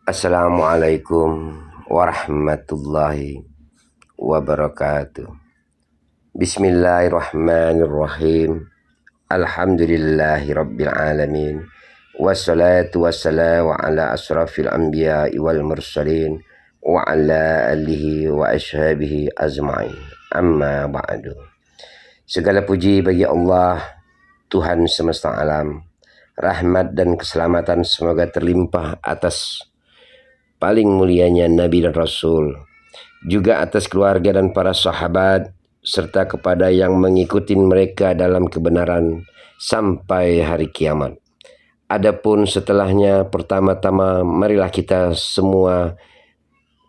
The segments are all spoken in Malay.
Assalamualaikum warahmatullahi wabarakatuh. Bismillahirrahmanirrahim. Alhamdulillahi rabbil alamin. Wassalatu wassalamu ala asrafil anbiya'i wal mursalin wa ala alihi wa ashabihi azma'in. Amma ba'du. Segala puji bagi Allah, Tuhan semesta alam. Rahmat dan keselamatan semoga terlimpah atas paling mulianya Nabi dan Rasul, juga atas keluarga dan para sahabat, serta kepada yang mengikuti mereka dalam kebenaran sampai hari kiamat. Adapun setelahnya, pertama-tama marilah kita semua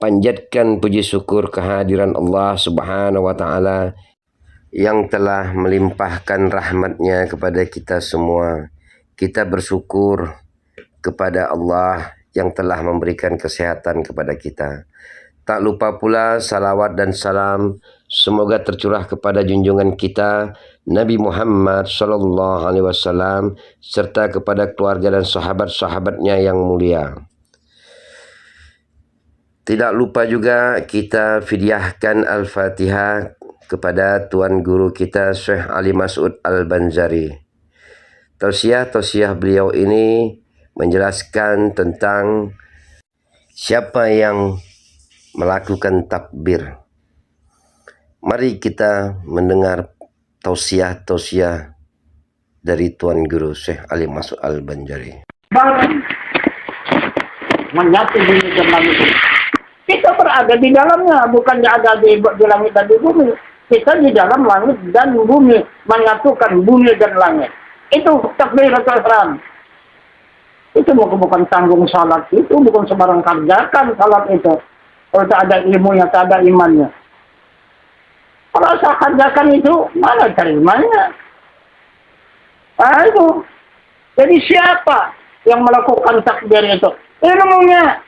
panjatkan puji syukur kehadiran Allah Subhanahu wa Ta'ala yang telah melimpahkan rahmatnya kepada kita semua. Kita bersyukur kepada Allah yang telah memberikan kesehatan kepada kita. Tak lupa pula salawat dan salam semoga tercurah kepada junjungan kita Nabi Muhammad SAW serta kepada keluarga dan sahabat-sahabatnya yang mulia. Tidak lupa juga kita fidyahkan Al-Fatihah kepada Tuan Guru kita Syekh Ali Mas'ud Al-Banjari. Tausiah beliau ini menjelaskan tentang siapa yang melakukan takbir. Mari kita mendengar tausiah dari Tuan Guru Syekh Ali Mas'ud Al-Banjari. Menyatu bumi dan langit. Kita berada di dalamnya, bukannya ada di langit dan di bumi. Kita di dalam langit dan bumi, menyatukan bumi dan langit. Itu takbiratul ihram. Itu bukan tanggung salat, itu bukan sembarang kerjakan salat itu. Kalau tak ada ilmunya, tak ada imannya. Kalau saya kerjakan itu, mana terimanya? Nah itu. Jadi siapa yang melakukan takbir itu? Ilmunya.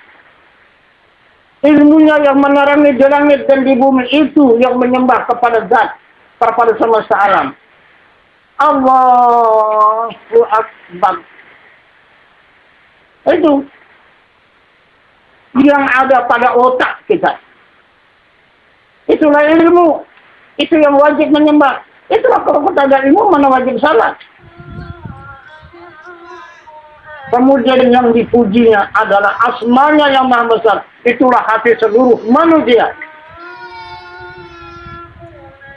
Ilmunya yang menerangi di langit dan di bumi itu yang menyembah kepada zat, kepada semesta alam. Allahu Akbar. Itu yang ada pada otak kita. Itulah ilmu. Itu yang wajib menyembah. Itulah kalau kita ada ilmu, mana wajib salat. Kemudian yang dipujinya adalah asmanya yang maha besar. Itulah hati seluruh manusia.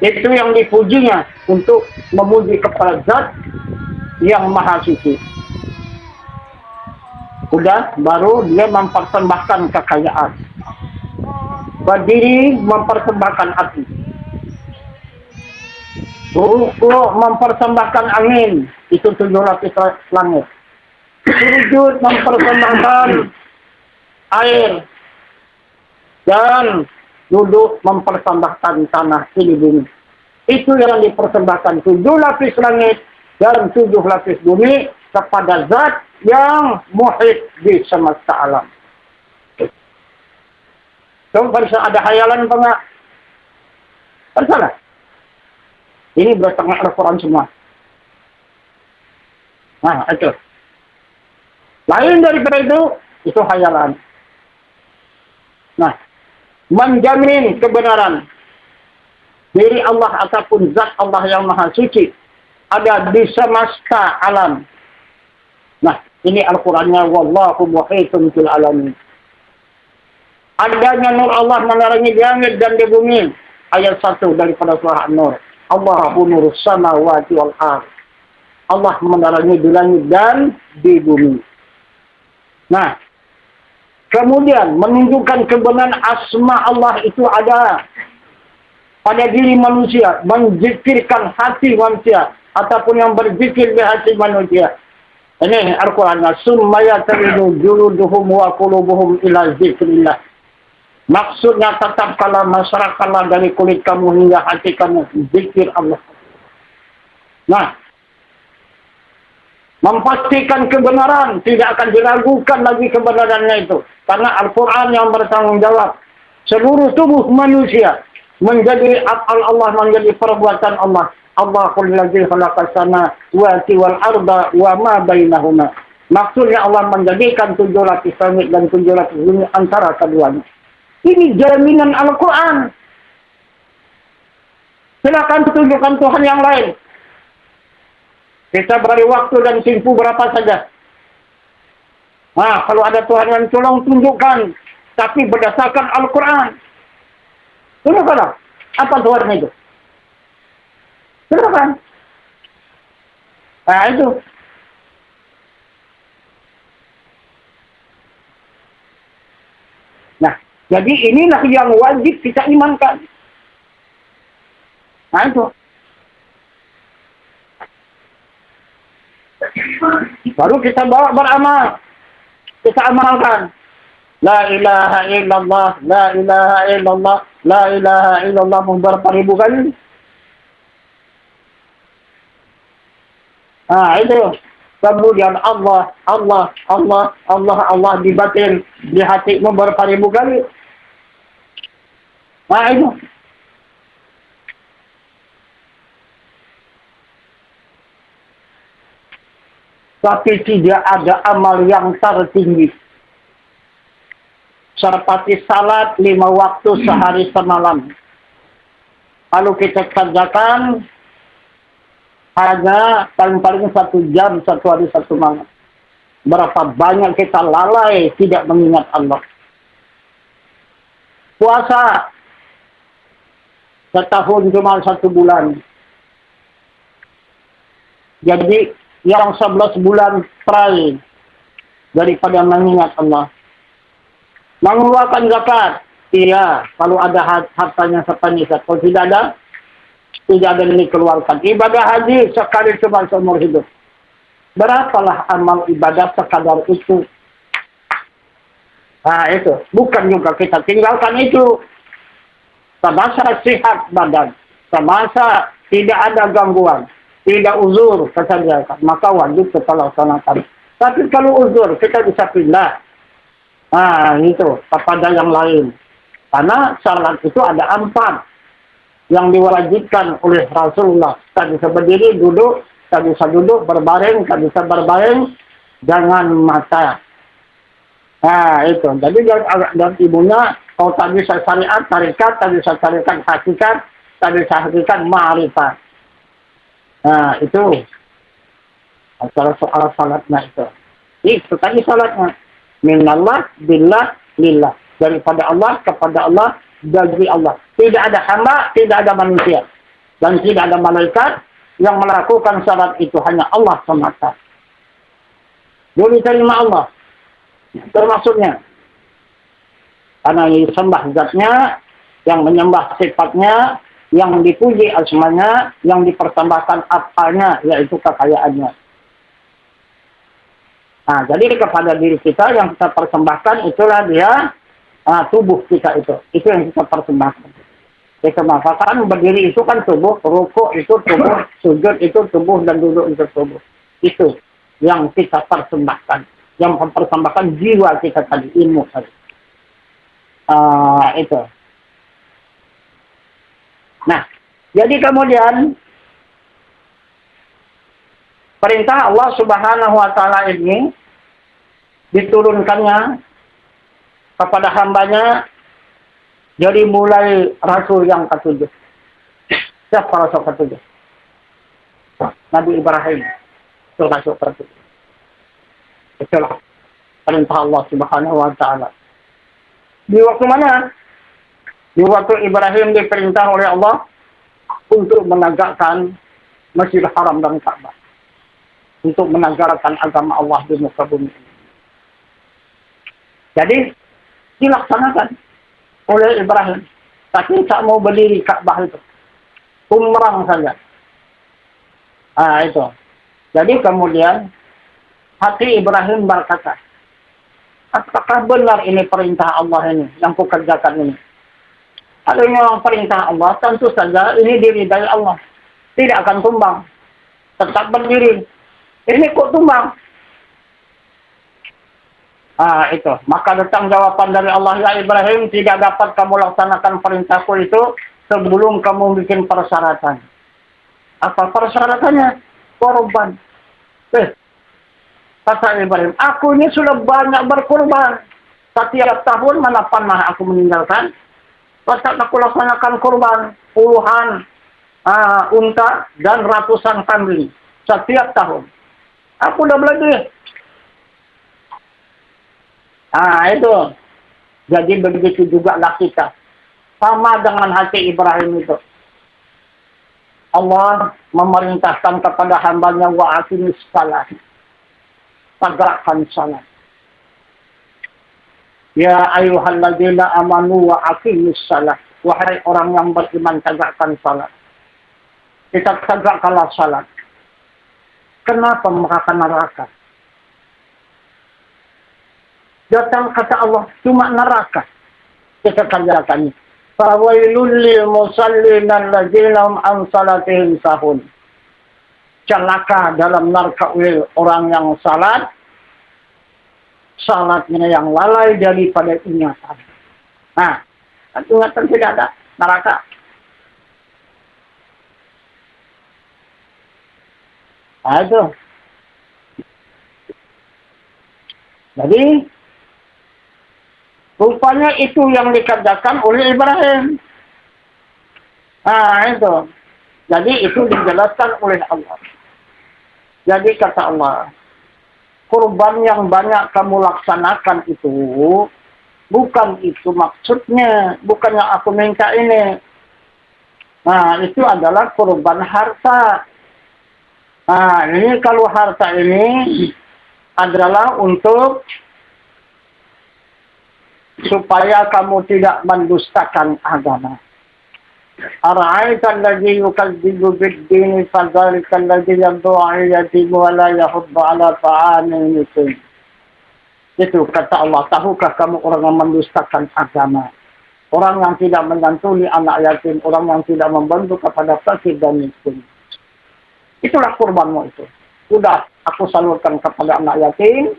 Itu yang dipujinya untuk memuji kepada zat yang maha suci. Udah, baru dia mempersembahkan kekayaan. Berdiri mempersembahkan hati. Rukuk mempersembahkan angin. Itu 7 lapis langit. Sujud mempersembahkan air. Dan duduk mempersembahkan tanah ini bumi. Itu yang dipersembahkan 7 lapis langit dan 7 lapis bumi kepada zat yang muhit di semesta alam. Coba ada hayalan apa enggak? Salah. Ini berdasarkan Al-Quran semua. Nah, itu. Lain daripada itu hayalan. Nah, menjamin kebenaran diri Allah ataupun zat Allah yang maha suci ada di semesta alam. Nah, ini Al-Qurannya, wallahu muhitun fil alamin. Adanya nur Allah menerangi di langit dan di bumi. Ayat 1 daripada surah An-Nur. Allahu nurus samawati wal ardh. Allah menerangi di langit dan di bumi. Nah, kemudian menunjukkan kebenaran asma Allah itu ada pada diri manusia, menzikirkan hati manusia ataupun yang berzikir di hati manusia. Ini Al-Quran. Summa yataridu juluduhum wa qulubuhum ila zikrillah. Maksudnya tetapkanlah, masyarakat dari kulit kamu hingga hati kamu zikir Allah. Nah, memastikan kebenaran, tidak akan diragukan lagi kebenarannya itu. Karena Al-Quran yang bertanggung jawab. Seluruh tubuh manusia menjadi af'al Allah, menjadi perbuatan Allah. Allahul ladzi khalaqas samawati wal arda wa ma bainahuma. Maksudnya Allah menjadikan 7 lapis langit dan 7 lapis bumi antara keduanya. Ini jaminan Al-Quran. Silakan tunjukkan Tuhan yang lain. Kita beri waktu dan simpu berapa saja. Nah, kalau ada Tuhan yang tolong tunjukkan. Tapi berdasarkan Al-Quran. Tunjukkanlah. Apa Tuhan itu? Tunjukkan. Nah, itu. Nah, jadi inilah yang wajib kita imankan. Nah, itu. Baru kita bawa beramal. Kita amalkan. La ilaha illallah, la ilaha illallah, la ilaha illallah berapa ribu kali. Nah, itu. Kemudian Allah, Allah, Allah, Allah, Allah di batin, di hatimu berapa ribu kali. Nah, itu. Tapi tidak ada amal yang tertinggi. Seperti salat 5 waktu sehari semalam. Kalau kita kerjakan hanya paling-paling 1 jam, 1 hari 1 malam. Berapa banyak kita lalai tidak mengingat Allah. Puasa setahun cuma 1 bulan. Jadi yang 11 bulan try daripada mengingat Allah. Mengeluarkan zakat, iya, kalau ada hartanya sepenuhnya. Kalau tidak ada yang dikeluarkan. Ibadah haji sekali cuma seumur hidup. Berapalah amal ibadah sekadar itu? Nah, itu. Bukan juga kita tinggalkan itu. Semasa sehat badan, semasa tidak ada gangguan, tidak uzur kesediakan, maka wajib kita laksanakan. Tapi kalau uzur, kita bisa pindah. Nah, itu kepada yang lain. Karena salat itu ada 4 yang diwajibkan oleh Rasulullah. Tak bisa berdiri, duduk, tak bisa duduk, berbaring, tak bisa berbaring, jangan mata. Nah, itu. Jadi dan ibunya, kalau tak bisa syariat, tarikat, tak bisa syariat hakikat, tak bisa hakikat ma'rifat. Nah, itu. Soal salatnya itu. Itu tadi salatnya. Minallah, billah, lillah. Daripada Allah, kepada Allah, dari Allah. Tidak ada hamba, tidak ada manusia. Dan tidak ada malaikat yang melakukan syarat itu. Hanya Allah semata. Dia diterima Allah. Termasuknya. Karena disembah zatnya, yang menyembah sifatnya, yang dipuji asmanya, yang dipersembahkan apanya, yaitu kekayaannya. Nah, jadi kepada diri kita yang kita persembahkan itulah dia tubuh kita itu. Itu yang kita persembahkan. Kita mengatakan berdiri itu kan tubuh, rukuk itu tubuh, sujud itu tubuh, dan duduk itu tubuh. Itu yang kita persembahkan. Yang mempersembahkan jiwa kita tadi, ilmu tadi. Itu. Nah, jadi kemudian perintah Allah Subhanahu wa Ta'ala ini diturunkannya kepada hambanya dari mulai Rasul yang ke-7. Siapa Rasul ke-7? Nabi Ibrahim. Itu Rasul ke-7. Itulah perintah Allah Subhanahu wa Ta'ala. Di waktu mana? Di waktu Ibrahim diperintah oleh Allah untuk menegakkan Masjidil Haram dan Ka'bah. Untuk menegakkan agama Allah di muka bumi. Jadi, dilaksanakan oleh Ibrahim. Tapi tak mau berdiri Ka'bah itu. Umrah saja. Itu. Jadi kemudian, hati Ibrahim berkata, apakah benar ini perintah Allah ini, yang kukerjakan ini? Kalau memang perintah Allah, tentu saja ini diridai Allah. Tidak akan tumbang. Tetap berdiri. Ini kok tumbang? Itu. Maka datang jawaban dari Allah, ya Ibrahim, tidak dapat kamu laksanakan perintahku itu sebelum kamu bikin persyaratan. Apa persyaratannya? Korban. Kata Ibrahim, aku ini sudah banyak berkorban. Setiap tahun mana pernah aku meninggalkan. Pasal aku laksanakan korban puluhan unta dan ratusan kambing setiap tahun. Aku udah belajar. Itu. Jadi begitu juga lah kita. Sama dengan hati Ibrahim itu. Allah memerintahkan kepada hambanya wa aqimis salat. Tegakkan salat. Ya ayyuhalladzina amanu wa aqimis salat. Wahai orang yang beriman, tegakkan salat. Kita tegakkanlah salat. Kenapa mereka neraka? Datang kata Allah, cuma neraka. Kita kerjakan. Fawailul lil musallin alladzina hum an salatihim sahun. Celaka dalam neraka orang yang salat. Salatnya yang lalai daripada ingatan. Ingatan tidak ada neraka. Itu. Jadi rupanya itu yang dikerjakan oleh Ibrahim. Itu. Jadi itu dijelaskan oleh Allah. Jadi kata Allah, kurban yang banyak kamu laksanakan itu, bukan itu maksudnya. Bukan yang aku minta ini. Itu adalah kurban harta. Ini kalau harta ini adalah untuk supaya kamu tidak mendustakan agama. Ara'aita alladhi yukadzibu bid-dini fadzalika alladhi yad'u yatimu wa la yahuddu 'ala ta'amil miskin. Itu kata Allah, tahukah kamu orang yang mendustakan agama? Orang yang tidak menyantuni anak yatim, orang yang tidak membantu kepada fakir dan miskin. Itulah kurbanmu itu. Sudah aku salurkan kepada anak yatim,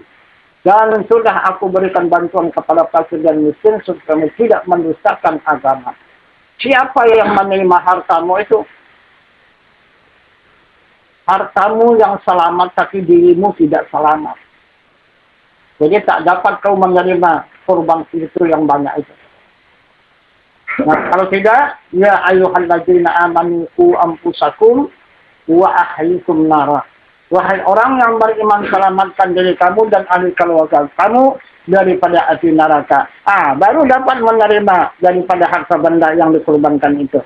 dan sudah aku berikan bantuan kepada fakir dan miskin supaya kamu tidak mendustakan agama. Siapa yang menerima hartamu itu? Hartamu yang selamat tapi dirimu tidak selamat. Jadi tak dapat kau menerima kurban itu yang banyak itu. Nah, kalau tidak, ya ayyuhalladzina amanu qu anfusakum wa ahlikum nara. Wahai orang yang beriman, selamatkan diri kamu dan ahli keluarga kamu daripada api neraka. Baru dapat menerima daripada harta benda yang dikorbankan itu.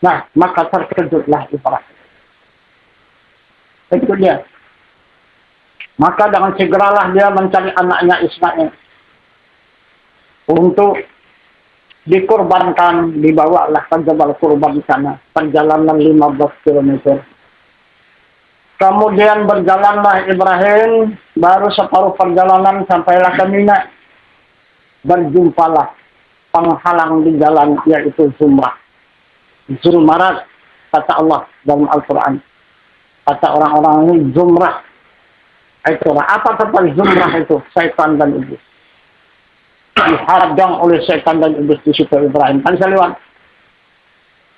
Nah, maka terkejutlah Ibrahim. Itu dia. Maka dengan segeralah dia mencari anaknya Ismail untuk dikorbankan, dibawalah ke Jabal Kurban sana. Perjalanan 15 km. Kemudian berjalanlah Ibrahim, baru separuh perjalanan sampailah ke Mina. Berjumpalah penghalang di jalan, yaitu Zumrah. Zulmarat, kata Allah dalam Al-Quran. Kata orang-orang ini Zumrah. Itulah. Apa kata Zumrah itu? Syaitan dan iblis. Dihadang oleh syaitan dan iblis di situ Ibrahim. Kan saya lewat.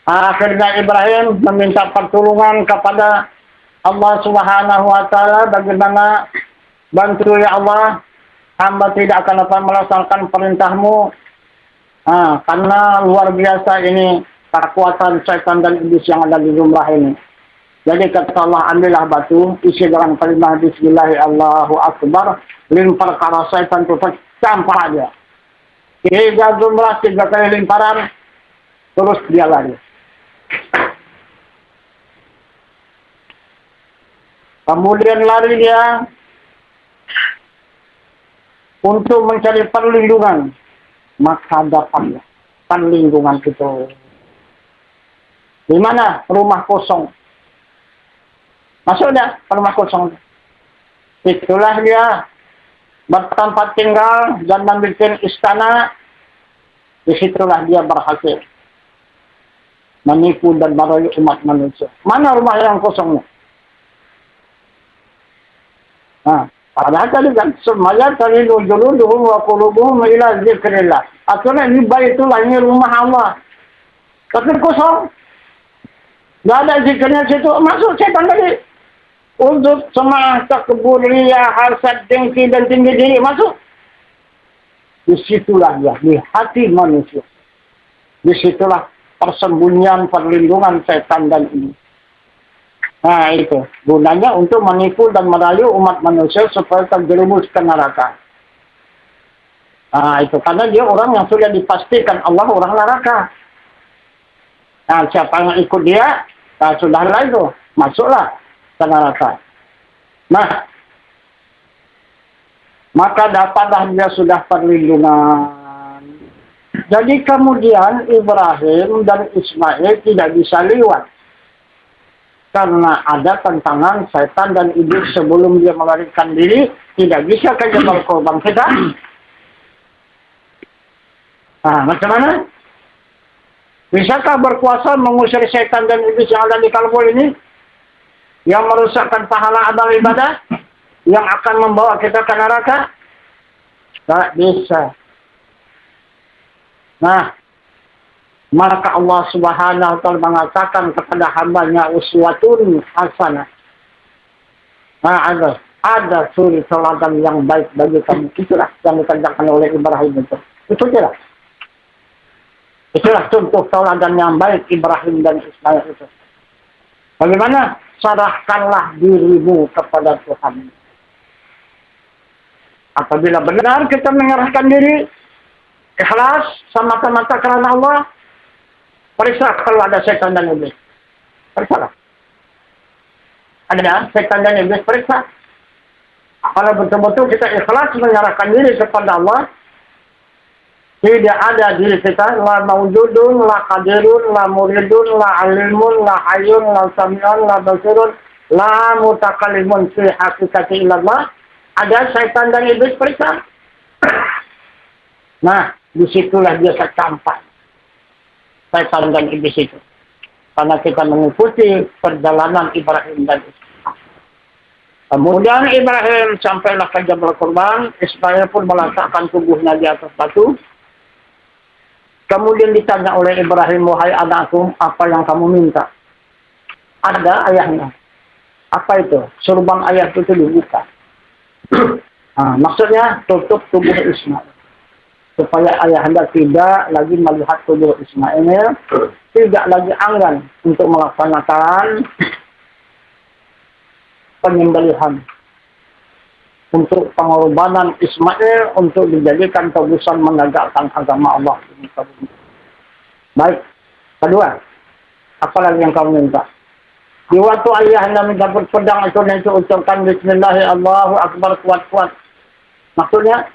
Akhirnya Ibrahim meminta pertolongan kepada Allah Subhanahu wa Ta'ala, bagaimana bantu ya Allah, hamba tidak akan dapat melaksanakan perintahmu. Karena luar biasa ini kekuatan syaitan dan iblis yang ada di Zumrah ini. Jadi kata Allah, ambillah batu, isi dalam kalimah bismillah Allahu Akbar, lempar ke arah syaitan itu, campur dia. 3 Zumrah, 3 kali lemparan, terus dia lari. Kemudian lari dia untuk mencari perlindungan. Maka dapatlah perlindungan itu. Di mana? Rumah kosong. Masuk dah rumah kosong. Itulah dia bertempat tinggal dan membuat istana. Disitulah dia berhasil menipu dan merayu umat manusia. Mana rumah yang kosongnya? Padahal tadi kan semuanya tadi juluduhum wa qulubuhum ila zikrillah. Akhirnya ini baitullah, ini rumah Allah. Tapi kosong. Enggak ada zikirnya situ, masuk setan tadi. Ujub, semangat, takbur, riya, hasad, dengki, dan tinggi diri masuk. Disitulah dia, di hati manusia. Disitulah persembunyian, perlindungan setan dan ini. Nah itu, gunanya untuk menipu dan merayu umat manusia supaya terjerumus ke neraka. Nah itu, karena dia orang yang sudah dipastikan Allah orang neraka. Nah siapa yang ikut dia, nah, sudahlah itu, masuklah ke neraka. Nah, maka dapatlah dia sudah perlindungan. Jadi kemudian Ibrahim dan Ismail tidak bisa lewat. Karena ada tantangan setan dan iblis sebelum dia melarikan diri, tidak bisa ke Jabal Qurban kita. Nah, macam mana? Bisakah berkuasa mengusir setan dan iblis yang ada di kalbu ini? Yang merusakkan pahala amal ibadah? Yang akan membawa kita ke neraka? Tak bisa. Nah, maka Allah Subhanahu wa ta'ala mengatakan kepada hambanya uswatun hasanah. Nah, ada suri teladan yang baik bagi kamu. Itulah yang dikerjakan oleh Ibrahim itu. Itulah. Itulah contoh teladan yang baik Ibrahim dan Ismail itu. Bagaimana? Serahkanlah dirimu kepada Tuhan. Apabila benar kita menyerahkan diri, ikhlas, semata-mata karena Allah, periksa kalau ada setan dan iblis. Periksa. Ada setan dan iblis, periksa. Kalau betul-betul kita ikhlas menyerahkan diri kepada Allah, tidak ada diri kita, la mawjudun, la qadirun, la muridun, la alimun, la hayyun, la sami'un, la basirun, la mutakallimun fi hakikati illallah. Ada setan dan iblis, periksa. Nah, disitulah dia tercampak. Setan dan iblis itu. Karena kita mengikuti perjalanan Ibrahim dan Ismail. Kemudian Ibrahim sampailah ke Jabal Qurban. Ismail pun meletakkan tubuhnya di atas batu. Kemudian ditanya oleh Ibrahim, wahai anakku, apa yang kamu minta? Ada ayahnya. Apa itu? Surban ayah itu dibuka. Nah, maksudnya tutup tubuh Ismail. Supaya ayahanda tidak lagi melihat tubuh Ismail, tidak lagi enggan untuk melaksanakan penyembelihan. Untuk pengorbanan Ismail untuk dijadikan tebusan menegakkan agama Allah. Baik. Kedua, apa lagi yang kamu minta? Di waktu ayahnya mendapat pedang itu ucapkan Bismillah, Allahu Akbar kuat-kuat. Maksudnya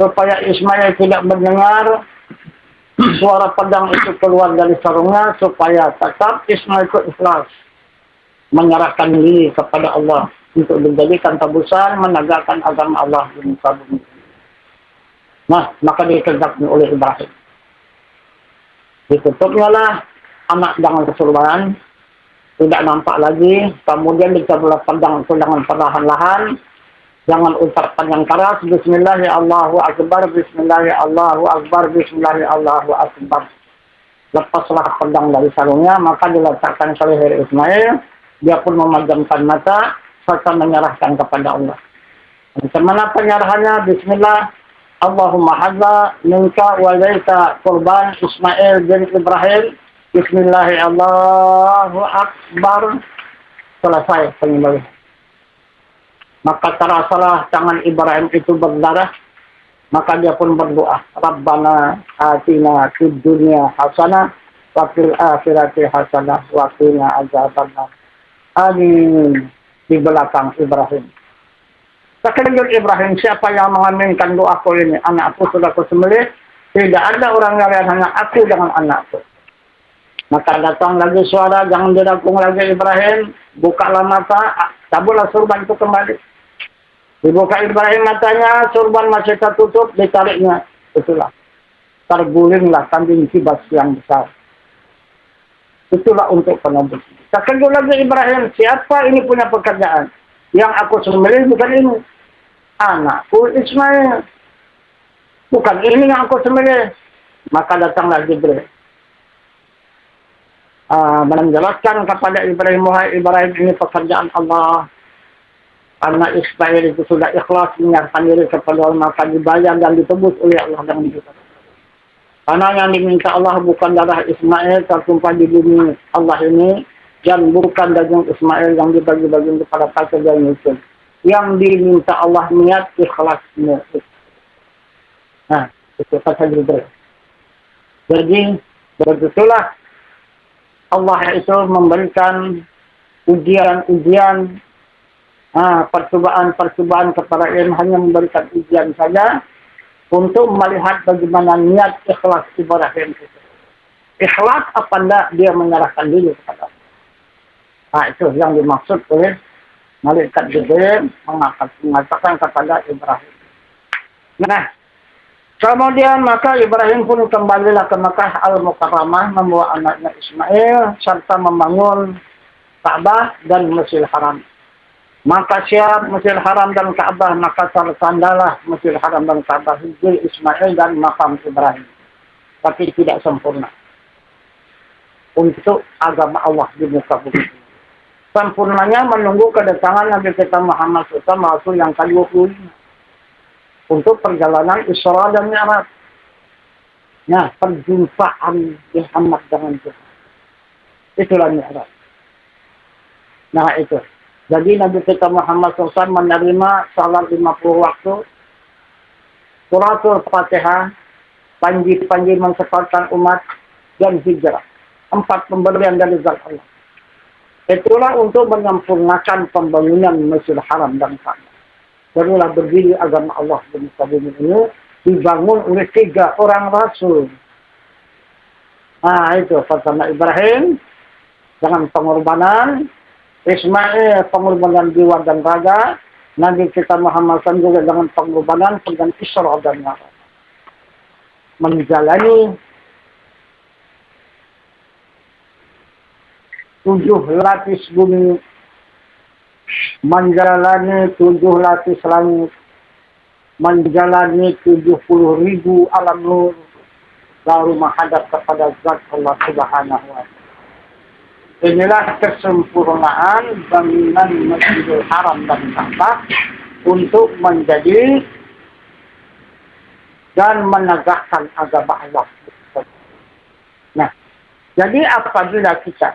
supaya Ismail tidak mendengar suara pedang itu keluar dari sarungnya, supaya tetap Ismail itu ikhlas menyerahkan diri kepada Allah untuk menjadikan tebusan menegakkan agama Allah di muka bumi. Nah, maka dikerjakan oleh Ibrahim. Ditutupnya lah anak dengan kesuruhan, tidak nampak lagi. Kemudian dicabutlah pedang itu dengan perlahan-lahan. Jangan ucapkan yang keras. Bismillah Allahu Akbar, Bismillah Allahu Akbar, Bismillah Allahu Akbar. Lepaslah pedang dari sarungnya, maka diletakkan ke leher Ismail. Dia pun memejamkan mata serta menyerahkan kepada Allah. Macam mana penyerahannya? Bismillah, Allahumma hadza minka walaika qurban Ismail bin Ibrahim. Bismillah Allahu Akbar. Selesai penyembelihan. Maka terasalah tangan Ibrahim itu berdarah. Maka dia pun berdoa, Rabbana atina fid dunya hasanah wa fil akhirati hasanah wa qina adzabannar. Amin. Di belakang Ibrahim. Sekaligus Ibrahim, siapa yang mengaminkan doaku ini? Anakku sudah kusembelih. Tidak ada orang lain, hanya aku dengan anakku. Maka datang lagi suara, jangan diragung lagi Ibrahim. Bukalah mata, cabutlah surban itu kembali. Dibuka Ibrahim matanya, surban masih tertutup, ditariknya. Itulah. Tergulinglah kambing kibas yang besar. Itulah untuk penebus. Sekaligus lagi Ibrahim, siapa ini punya pekerjaan? Yang aku sembelih bukan ini. Anakku Ismail. Bukan ini yang aku sembelih. Maka datanglah Jibril. Menjelaskan kepada Ibrahim, wahai Ibrahim, ini pekerjaan Allah. Karena Ismail itu sudah ikhlas menyerahkan diri kepada Allah, maka dibayar dan ditebus oleh Allah dengan itu. Karena yang diminta Allah bukan darah Ismail tertumpah di bumi Allah ini, dan bukan daging Ismail yang dibagi-bagi kepada kafir dan muslim. Yang diminta Allah niat ikhlasnya. Nah, itu kata Jibril. Jadi, begitulah Allah itu memberikan ujian-ujian, percobaan-percobaan kepada ilmu, hanya memberikan ujian saja untuk melihat bagaimana niat ikhlas Ibrahim itu. Ikhlas apa enggak dia menyerahkan diri kepada Allah. Nah, itu yang dimaksud oleh malaikat Jibril mengatakan kepada Ibrahim. Nah, kemudian maka Ibrahim pun kembalilah ke Makkah Al-Mukarramah membawa anaknya Ismail serta membangun Ka'bah dan Masjidil Haram. Maka siap Masjidil Haram dan Ka'bah, maka tertandalah Masjidil Haram dan Ka'bah, hijri Ismail dan makam Ibrahim. Tapi tidak sempurna untuk agama Allah di muka bumi. Sempurnanya menunggu kedatangan Nabi kita Muhammad SAW yang ke-25 untuk perjalanan Isra dan Mi'raj. Nah, perjumpaan Muhammad dengan Tuhan. Itulah Mi'raj. Nah, itu. Jadi Nabi kita Muhammad SAW menerima salat 50 waktu, suratul Fatihah, panji-panji mensesatkan umat, dan hijrah. 4 pemberian dari zat Allah. Itulah untuk menyempurnakan pembangunan Masjidil Haram dan Ka'bah. Barulah berdiri agama Allah di muka bumi ini, dibangun oleh 3 orang Rasul. Nah, itu pertama Ibrahim dengan pengorbanan, Ismail pengorbanan jiwa dan raga, Nabi kita Muhammad SAW juga dengan pengorbanan dengan Isra dan Mi'raj. Menjalani 7 lapis bumi, menjalani 7 lapis langit, menjalani 70.000 alam nur, lalu menghadap kepada zat Allah Subhanahu wa Ta'ala. Inilah kesempurnaan bangunan Masjidil Haram dan Ka'bah untuk menjadi dan menegakkan agama Allah. Nah, jadi apabila kita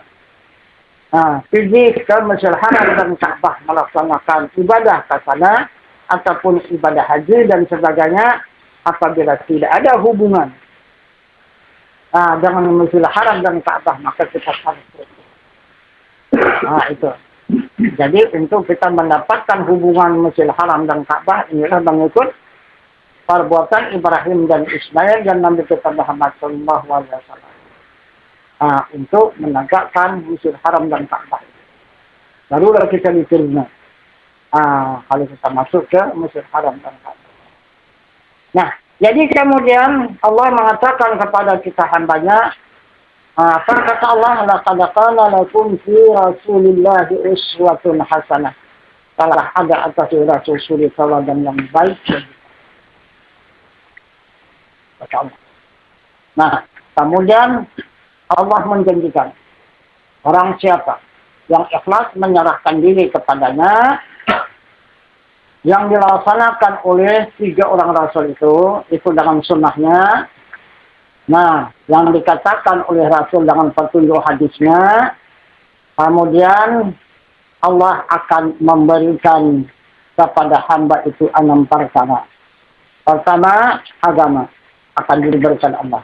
pergi ke Masjidil Haram dan Ka'bah melaksanakan ibadah ke sana ataupun ibadah haji dan sebagainya, apabila tidak ada hubungan dengan Masjidil Haram dan Ka'bah, maka kita harus berhenti. Itu. Jadi untuk kita mendapatkan hubungan Masjidil Haram dan Ka'bah, inilah mengikut perbuatan Ibrahim dan Ismail dan Nabi kita Muhammad SAW. Untuk menegakkan Masjidil Haram dan Ka'bah. Barulah kita diterima. Kalau kita masuk ke Masjidil Haram dan Ka'bah. Nah, jadi kemudian Allah mengatakan kepada kita hambanya, apa kata Allah, laqad qala lakum fi Rasulillahi uswatun hasanah. Telah ada atas Rasul teladan yang baik. Kata Allah. Nah, kemudian Allah menjanjikan orang siapa yang ikhlas menyerahkan diri kepadanya, yang dilaksanakan oleh 3 orang Rasul itu dengan sunnahnya. Nah, yang dikatakan oleh Rasul dengan petunjuk hadisnya, kemudian Allah akan memberikan kepada hamba itu 6 perkara. Pertama, agama akan diberikan Allah.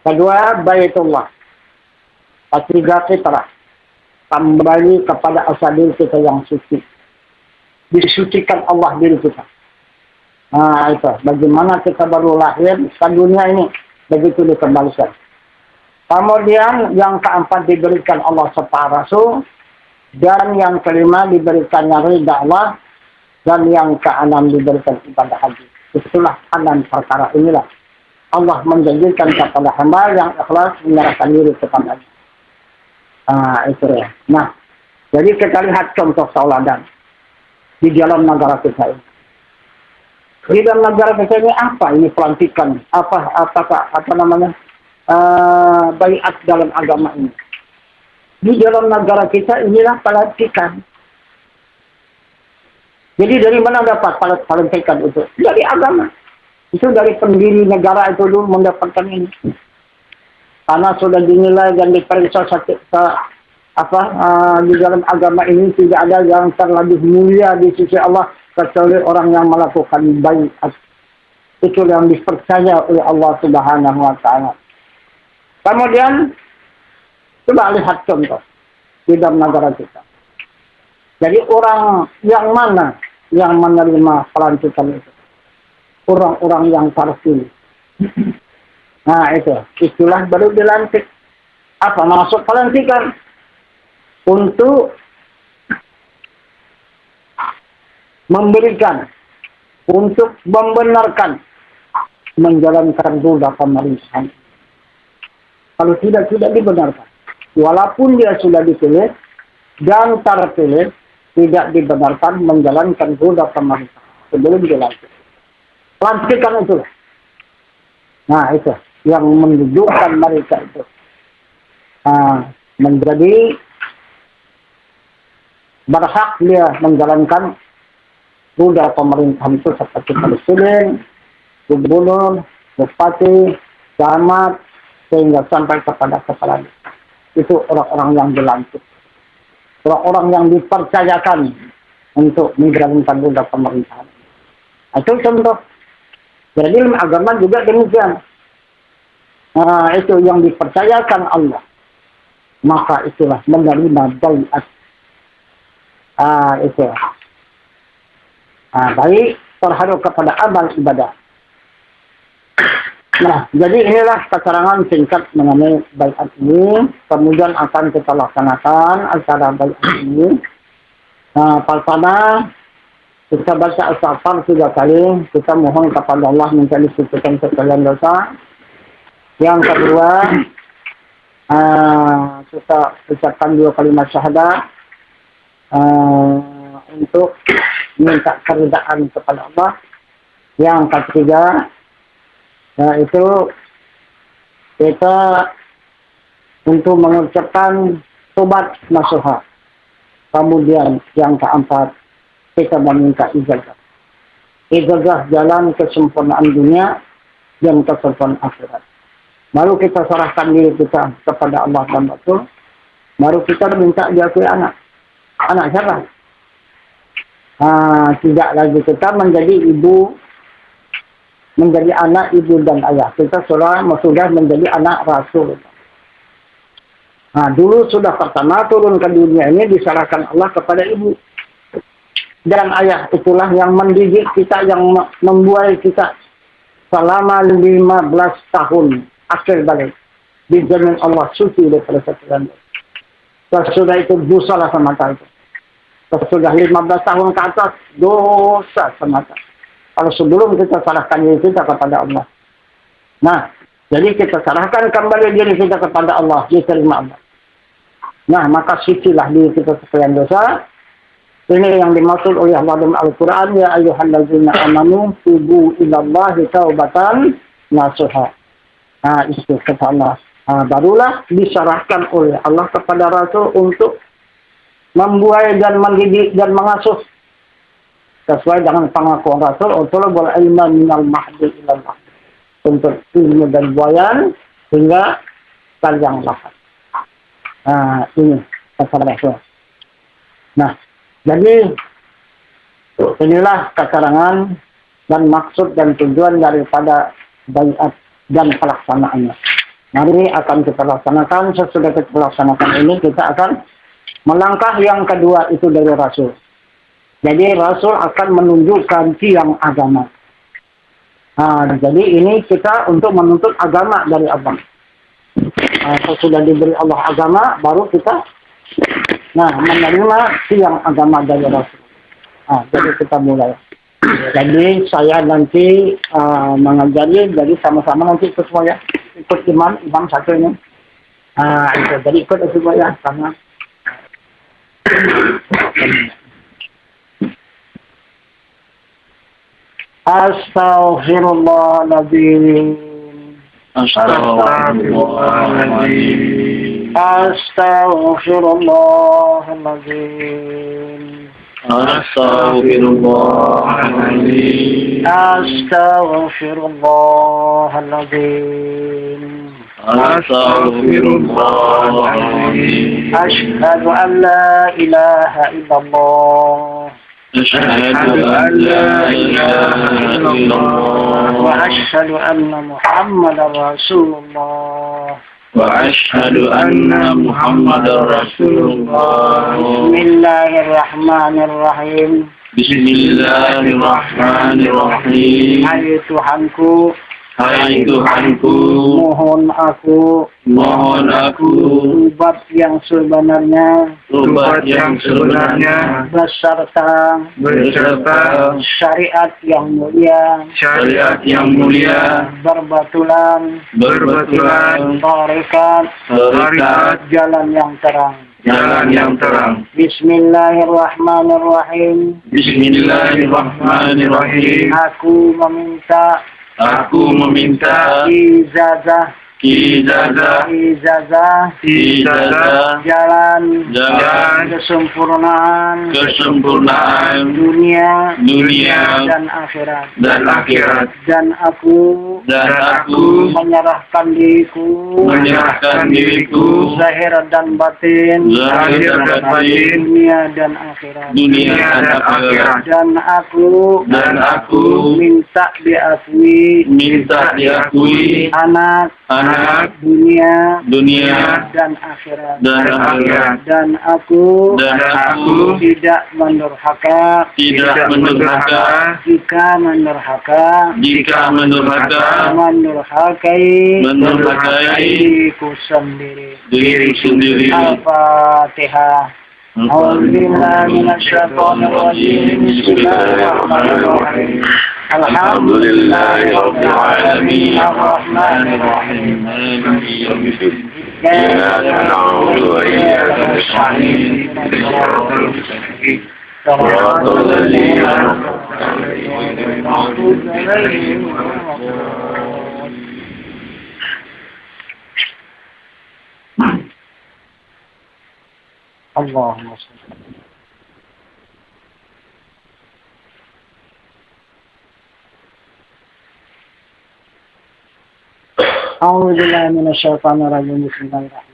Kedua, Baitullah. Ketiga, fitrah. Kembali kepada asal diri kita yang suci. Disucikan Allah diri kita. Nah, itu. Bagaimana kita baru lahir ke dunia ini. Begitu dikembalikan. Kemudian yang keempat diberikan Allah separuh Rasul. Dan yang kelima diberikannya ridha Allah. Dan yang keenam diberikan ibadah haji. Itulah 6 perkara inilah. Allah menjanjikan kepada hamba yang ikhlas menyerahkan diri kepadanya. Itu ya. Nah, jadi kita lihat contoh tauladan di dalam negara kita ini. Di dalam negara kita ini apa ini pelantikan? Apa namanya? Baiat dalam agama ini. Di dalam negara kita inilah pelantikan. Jadi dari mana dapat pelantikan itu? Dari agama. Itu dari pendiri negara itu dulu mendapatkan ini. Karena sudah dinilai dan diperiksa di dalam agama ini tidak ada yang terlebih mulia di sisi Allah kecuali orang yang melakukan baiat. Itu yang dipercaya oleh Allah Subhanahu wa taala. Kemudian coba lihat contoh di dalam negara kita. Jadi orang yang mana yang menerima pelantikan itu? Orang-orang yang terpilih. Nah itu, istilah baru dilantik. Apa maksud pelantikan? Untuk memberikan, untuk membenarkan, menjalankan roda pemerintahan. Kalau tidak dibenarkan. Walaupun dia sudah dipilih dan terpilih, tidak dibenarkan menjalankan roda pemerintahan sebelum dilantik. Pelantikan itu. Nah itu yang menunjukkan mereka itu menjadi berhak dia menjalankan roda pemerintahan itu seperti presiden, gubernur, bupati, camat, sehingga sampai kepada kepala desa. Itu orang-orang yang dilantik. Orang-orang yang dipercayakan untuk menjalankan roda pemerintahan. Itu contoh. Jadi dalam agama juga demikian. Itu yang dipercayakan Allah. Maka itulah menerima baiat. Itu. Baik terhadap kepada amal ibadah. Nah, jadi inilah keterangan singkat mengenai baiat ini. Kemudian akan kita laksanakan acara baiat ini. Pertama, kita baca istighfar 3 kali. Kita mohon kepada Allah minta disucikan sekalian dosa. Yang kedua, kita ucapkan 2 kalimat syahadat untuk minta keridaan kepada Allah. Yang ketiga, yaitu kita untuk mengucapkan tobat nasuha. Kemudian yang keempat, kita meminta ijazah. Ijazah jalan kesempurnaan dunia dan kesempurnaan akhirat. Baru kita serahkan diri kita kepada Allah dan Rasul. Baru kita minta diakui anak. Anak siapa? Tidak lagi kita menjadi ibu, menjadi anak ibu dan ayah. Kita sudah menjadi anak Rasul. Dulu sudah pertama turun ke dunia ini diserahkan Allah kepada ibu dan ayah. Itulah yang mendidik kita, yang membuai kita selama 15 tahun akhir balik. Dijamin Allah suci daripada kesalahan. Sesudah itu dosa lah semata itu. Sesudah 15 tahun ke atas dosa semata. Kalau sebelum kita serahkan diri kita kepada Allah. Nah, jadi kita serahkan kembali diri kita kepada Allah, diterima Allah. Nah, maka sucilah diri kita sekalian dosa. Ini yang dimaksud oleh Allah dalam Al-Quran. Ya ayyuhallazina amanu tubu ilallahi taubatan nasuha. Itu kata Allah. Barulah diserahkan oleh Allah kepada Rasul untuk membuai dan mendidik dan mengasuh sesuai dengan pengakuan Rasul untuk ilma minal mahdi ilallah, untuk ilmu dan buayan hingga panjang lahir. Ini kata Rasul. Nah, jadi inilah keterangan dan maksud dan tujuan daripada baiat dan pelaksanaannya. Mari akan kita laksanakan. Sesudah kita laksanakan ini, kita akan melangkah yang kedua itu dari Rasul. Jadi Rasul akan menunjukkan tiang agama. Jadi ini kita untuk menuntut agama dari Allah. Sesudah diberi Allah agama, baru kita menerima tiang agama dari Rasul. Jadi kita mulai. Jadi saya nanti mengajari, jadi sama-sama nanti ikut semua ya. Ikut imam satu ini. Jadi ikut semua ya, sama. Astaghfirullahaladzim. Astaghfirullahaladzim. Astaghfirullahaladzim. Astaghfirullahaladzim. Astaghfirullahaladzim. Astaghfirullahaladzim. Asyhadu an la ilaha illallah. Asyhadu an la ilaha illallah. Wa asyhadu anna Muhammadar Rasulullah. Wa asyhadu anna Muhammadar Rasulullah. Bismillahirrahmanirrahim. Bismillahirrahmanirrahim. Hai Tuhanku, Hai Tuhanku, mohon aku ubat yang sebenarnya ubat yang sebenarnya beserta syariat yang mulia, berbatulan tarekat jalan yang terang. Bismillahirrahmanirrahim. Bismillahirrahmanirrahim. Aku meminta ijazah jalan kesempurnaan dunia dan akhirat. Dan aku menyerahkan diriku zahir dan batin dunia dan akhirat. Dan aku minta diakui anak dunia dan akhirat. Dan aku tidak mendurhaka jika mendurhakai diriku sendiri. Al-Fatihah. Alhamdulillah minasyaitonirrajim. Bismillahirrahmanirrahim. Alhamdulillahi rabbil alamin. Arrahmanirrahim. Maliki yaumiddin. Iyyaka na'budu wa iyyaka nasta'in. Shiratal ladzina an'amta 'alaihim ghairil maghdubi 'alaihim waladdallin. Allahumma shalli. A'udzu billahi minasy syaithanir rajim. Bismillahirrahmanirrahim.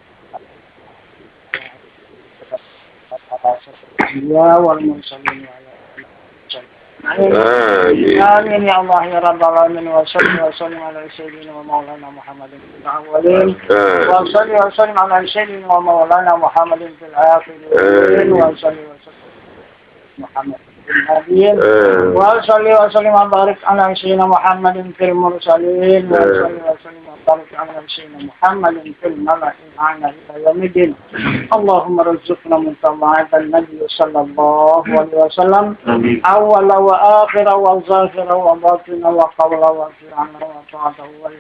Ya wal mursalin wa ala Amin ya Allah ya Rabbal alamin. Wa sallim ala sayyidina wa maulana Muhammadin fil awwalin wa sallim ala sayyidina wa maulana Muhammadin fil akhirin wa sallim Muhammad fil nabiyyin wa sallim wa barik ala sayyidina Muhammadin fil mursalin wa sallim wa barik ala sayyidina Muhammadin fil mala'il a'la ila yaumiddin. Allahumma rzuqna mutaba'atan nabiy sallallahu alaihi wasallam awwala wa akhira wa zahira wa batina wa qawla wa fir'ana wa ta'atahu wa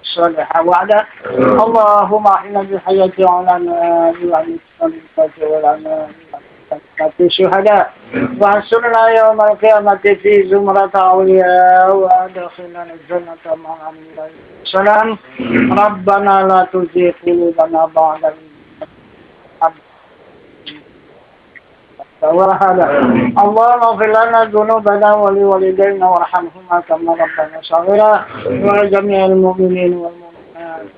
salihah wa'ada. Allahumma ahina bi hayati wa lana bi al-salihati wa lana bi syuhada wa sunna yawmal qiyamati fi zumrat awliya wa adkhilna al-jannata ma'a salam. Rabbana la tuzigh qulubana ba'da اللهم اغفر لنا ذنوبنا ولوالدينا وارحمهما كما ربنا صغيرا ولجميع المؤمنين والمؤمنات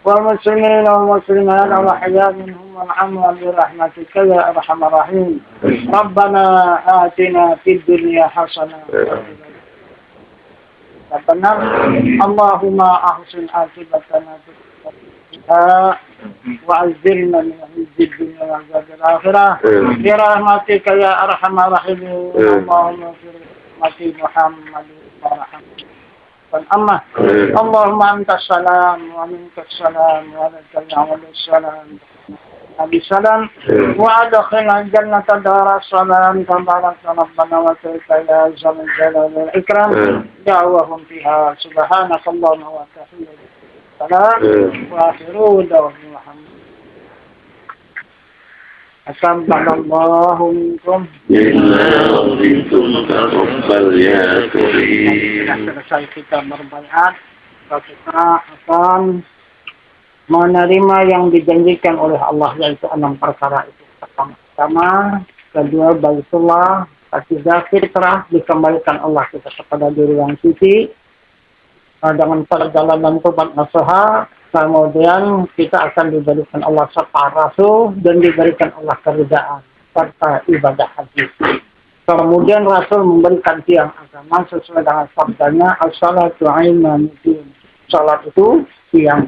والمسلمين والمسلمات الأحياء منهم والأموات برحمتك يا أرحم الراحمين. ربنا آتنا في الدنيا حسنة اللهم أحسن عاقبتنا في وعذرنا من خزي الدنيا وعذاب الآخرة برحمتك يا أرحم الراحمين. اللهم اغفر لأمة محمد وارحمه والأمة. اللهم أنت السلام ومنك السلام ولك الحمد السلام أبي السلام وأدخلنا الجنة دار السلام تبارك ربنا وتعالى يا ذا الجلال والإكرام. دعوهم فيها سبحانك اللهم وتحية السلام وآخر دعواهم محمد. أسبح الله منكم. Selesai kita berbaiat, kita akan menerima yang dijanjikan oleh Allah, yaitu 6 perkara itu. Pertama, kedua baitullah, ketiga fitrah dikembalikan Allah kita kepada diri yang suci dengan perjalanan tobat nasuha. Kemudian kita akan diberikan Allah syafaat rasul dan diberikan Allah keridaan serta ibadah haji. Kemudian Rasul memberikan tiang agama sesuai dengan sabdanya, as-salatu imanuddin. Salat itu tiang.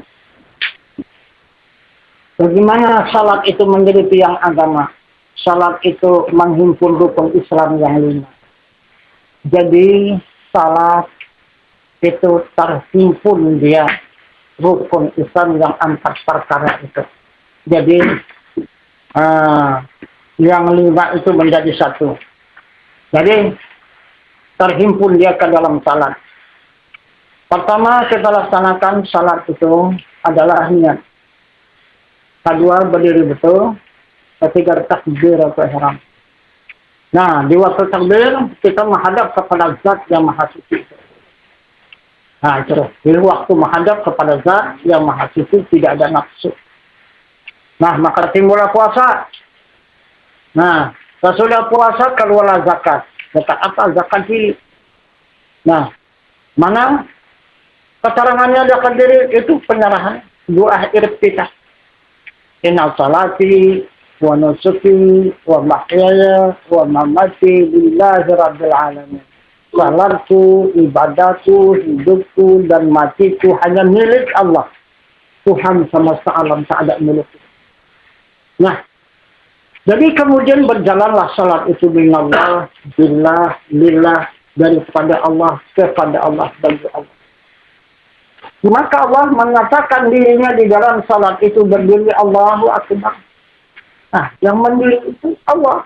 Bagaimana salat itu menjadi tiang agama? Salat itu menghimpun rukun Islam yang 5. Jadi salat itu terhimpun dia rukun Islam yang 4 perkara itu. Jadi yang 5 itu menjadi 1. Jadi terhimpun dia ke dalam salat. Pertama kita laksanakan salat itu adalah niat. Kedua berdiri betul. Ketiga takbir atau ihram. Nah, di waktu takbir kita menghadap kepada Zat yang Maha Suci. Nah, itu di waktu menghadap kepada Zat yang Maha Suci tidak ada nafsu. Nah, maka timbullah puasa. Nah, sesudah puasa keluarlah zakat. Zakat apa? Zakat diri. Nah, mana keterangannya zakat diri itu penyerahan dua akhir kita. Inna salati wa nusuki wa mahyaya wa mamati lillahi rabbil alamin. Salatku, ibadatu, hidupku, dan matiku hanya milik Allah. Tuhan semesta alam tak ada milik. Nah, jadi kemudian berjalanlah salat itu binallah, billah, lillah, daripada Allah kepada Allah, bagi Allah. Maka Allah mengatakan dirinya di dalam salat itu berdiri Allahu Akbar. Nah, yang mendiri itu Allah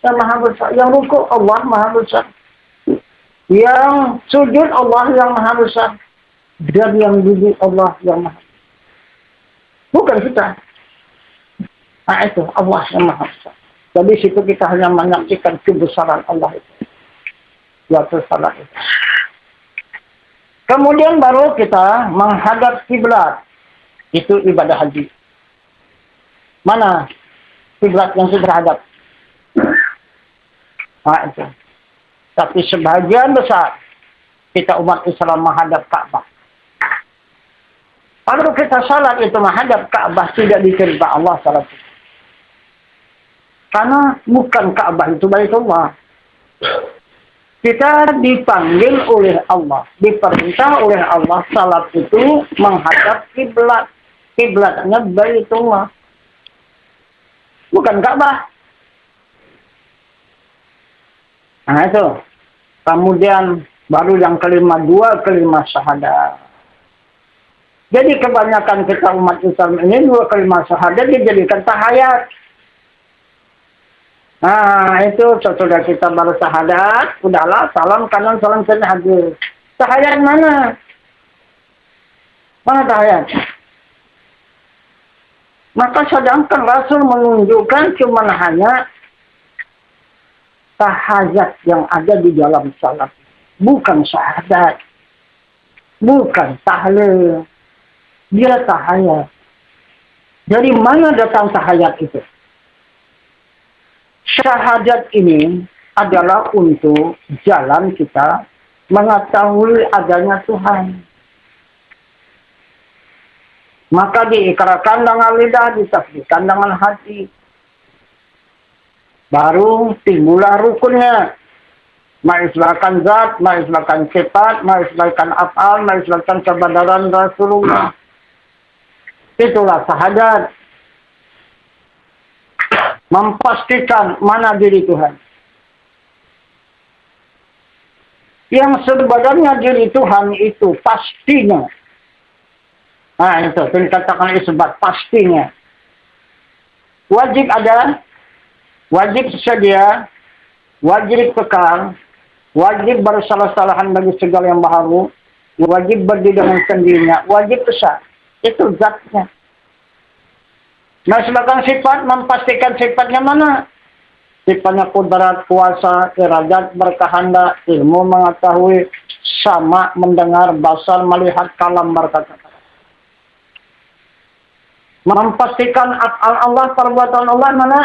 yang Maha Besar, yang rukuk Allah Maha Besar. Yang sujud Allah yang Maha Besar. Dan yang duduk Allah yang Maha Besar. Bukan kita. Nah itu Allah yang Maha Besar. Jadi situ kita hanya menyaksikan kebesaran Allah itu. Waktu salat itu. Kemudian baru kita menghadap kiblat. Itu ibadah haji. Mana kiblat yang sudah hadap? Nah itu. Tapi sebagian besar kita umat Islam menghadap Ka'bah. Kalau kita salat itu menghadap Ka'bah tidak diterima Allah salat itu. Karena bukan Ka'bah itu Baitullah. Kita dipanggil oleh Allah, diperintah oleh Allah salat itu menghadap kiblat. Kiblatnya Baitullah. Bukan Ka'bah. Nah itu. Kemudian baru yang kelima, 2 kelima syahadat. Jadi kebanyakan kita umat Islam ini 2 kelima syahadat dijadikan tahayat. Nah itu sesudah kita baru syahadat, udahlah salam kanan salam kiri hadir. Tahayat mana? Mana tahayat? Maka sedangkan Rasul menunjukkan cuma hanya tahayat yang ada di dalam salat. Bukan syahadat. Bukan tahlil. Dia tahayat. Dari mana datang tahayat itu? Syahadat ini adalah untuk jalan kita mengetahui adanya Tuhan. Maka diikrarkan dengan lidah, ditasbihkan dengan hati. Baru timbullah rukunnya. Mengisbahkan zat, mengisbahkan sifat, mengisbahkan af'al, mengisbahkan kebenaran Rasulullah. Itulah syahadat. Memastikan mana diri Tuhan. Yang sebenarnya diri Tuhan itu pastinya. Nah itu, dikatakan isbat pastinya. Wajib ada. Wajib sedia, wajib kekal, wajib bersalah-salahan bagi segala yang baharu, wajib berdiri dengan sendirinya, wajib besar. Itu zatnya. Nah, sebagai sifat, memastikan sifatnya mana? Sifatnya kudrat, kuasa, iradat, berkehendak, ilmu, mengetahui, sama, mendengar, basar, melihat, kalam, berkata-kata. Memastikan af'al Allah, perbuatan Allah mana?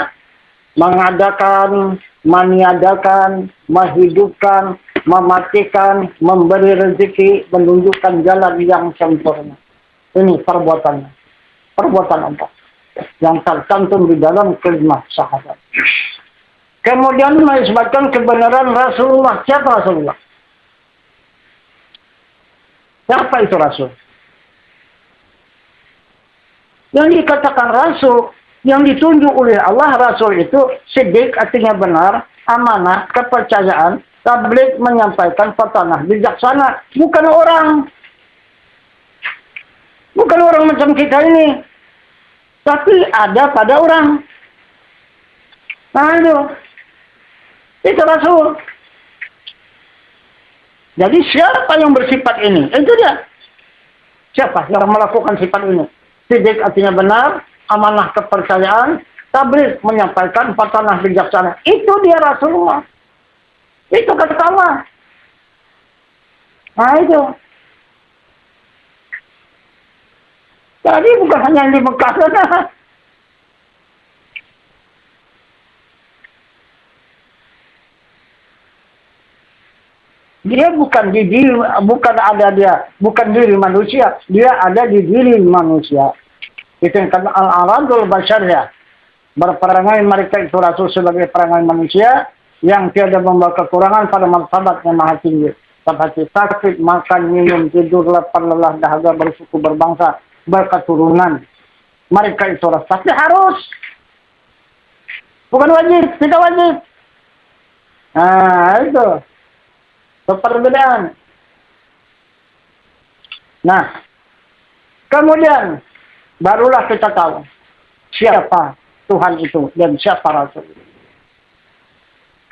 mengadakan, meniadakan, menghidupkan, mematikan, memberi rezeki, menunjukkan jalan yang sempurna. Ini perbuatannya. Perbuatan Allah yang tercantum di dalam kalimat syahadat. Kemudian menisbatkan kebenaran Rasulullah. Siapa Rasulullah? Siapa itu Rasul? Yang dikatakan Rasul, yang ditunjuk oleh Allah, Rasul itu siddiq, artinya benar, amanah, kepercayaan, tabligh, menyampaikan, fatanah, bijaksana. Bukan orang. Bukan orang macam kita ini. Tapi ada pada orang. Nah itu Rasul. Jadi siapa yang bersifat ini? Itu dia. Siapa yang melakukan sifat ini? Siddiq artinya benar, amanah kepercayaan, tabligh menyampaikan, fatanah bijaksana. Itu dia Rasulullah. Itu kata Allah. Nah itu. Jadi bukan hanya yang di Mekah saja. Dia bukan di diri, bukan ada dia, bukan diri manusia, dia ada di diri manusia. Itu yang kata al-aradul basyariyah. Berperangai mereka itu Rasul sebagai perangai manusia yang tiada membawa kekurangan pada martabat yang maha tinggi. Seperti sakit, makan, minum, tidur, lapar, lelah, dahaga, bersuku, berbangsa, berketurunan. Mereka itu Rasul. Tapi harus. Bukan wajib, tidak wajib. Nah, itu. Perbedaan. Nah, kemudian barulah kita tahu siapa Tuhan itu dan siapa Rasul.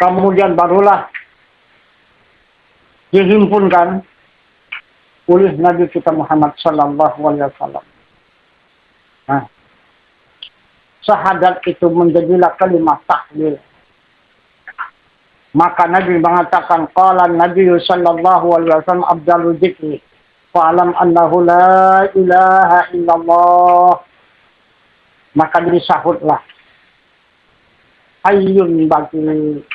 Kemudian barulah dihimpunkan oleh Nabi kita Muhammad sallallahu alaihi wasallam. Nah, syahadat itu menjadilah kalimat tahlil. Maka Nabi mengatakan, qala Nabi sallallahu alaihi wasallam afdalu dzikri fa'lam annahu la ilaha illallah. Maka disahutlah hayyun baqi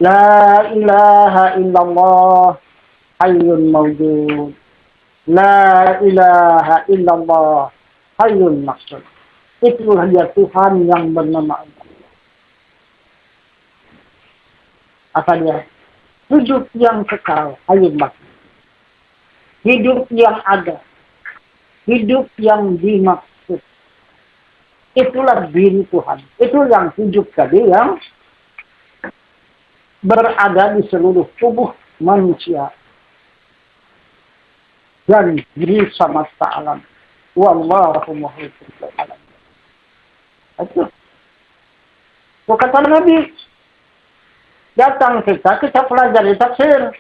la ilaha illallah hayyun mawjud la ilaha illallah hayyun maqsud. Itulah dia Tuhan yang bernama Allah. Apa dia? Hidup yang kekal, hayyun baqi. Hidup yang ada. Hidup yang dimaksud. Itulah diri Tuhan. Itu yang hidup tadi yang berada di seluruh tubuh manusia. Dan di semesta alam. Wallahu muhibbul alam. Itu. Kata Nabi, datang kita pelajari tafsir.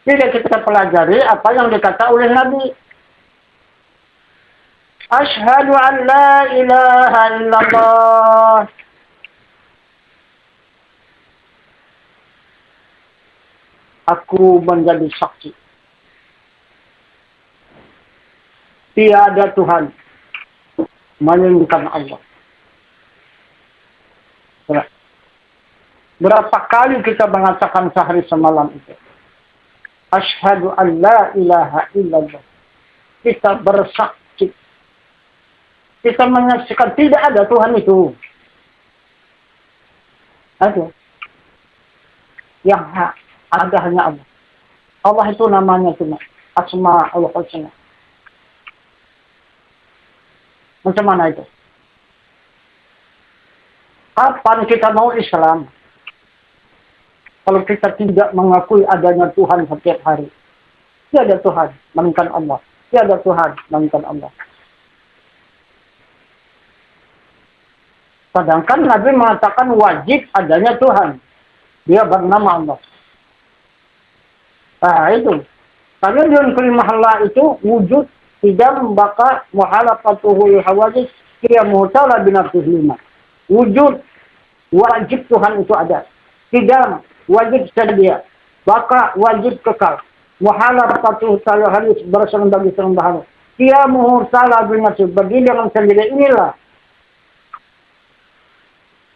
Tidak kita pelajari apa yang dikata oleh Nabi. Asyhadu an la ilaha illallah. Aku menjadi saksi. Tiada Tuhan melainkan Allah. Berapa kali kita mengatakan sehari semalam itu? Asyhadu an la ilaha illallah. Kita bersaksi. Kita menyaksikan tidak ada Tuhan itu. Ada. Yang ada hanya Allah. Allah itu namanya cuma Asmaul Husna. Macam mana itu? Kapan kita mau Islam? Kalau kita tidak mengakui adanya Tuhan setiap hari. Tiada Tuhan, melainkan Allah. Tiada Tuhan, melainkan Allah. Sedangkan Nabi mengatakan wajib adanya Tuhan. Dia bernama Allah. Nah itu. Karena dengan kalimah Allah itu wujud tidak baka muhalafatuhu hawadis qiyamuhu ta'ala binafsihi lima. Wujud wajib Tuhan itu ada. Tidak wajib sedia, baka wajib kekal. Muhalafatuhu ta'ala hadis berasal bagi sembahan. Qiyamuhu ta'ala binafsihi berdiri dengan sendiri inilah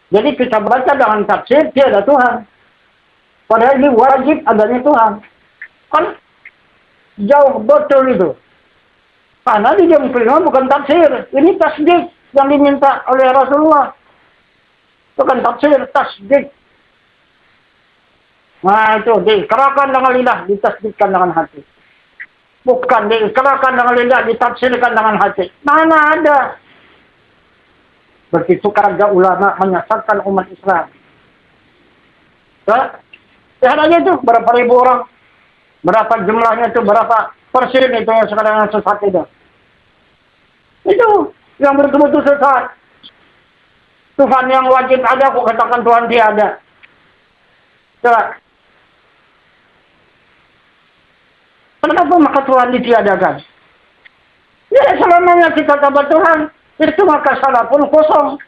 Jadi kita baca dengan tafsir tiada Tuhan. Padahal ini wajib adanya Tuhan. Kan jauh betul itu. Karena di jam kelima bukan tafsir. Ini tasdik yang diminta oleh Rasulullah. Bukan tafsir, tasdik. Nah itu, diikrarkan dengan lidah, ditasdikkan dengan hati. Bukan diikrarkan dengan lidah, ditafsirkan dengan hati. Mana ada. Begitu kerja ulama menyesatkan umat Islam. Ya aja itu, berapa ribu orang. Berapa jumlahnya itu, berapa persen itu yang sekarang yang sesat itu. Itu yang betul-betul sesat. Tuhan yang wajib ada, kok katakan Tuhan tiada. Coba. Kenapa maka Tuhan ditiadakan? Ya selamanya kita tanpa Tuhan, itu maka salah pun kosong.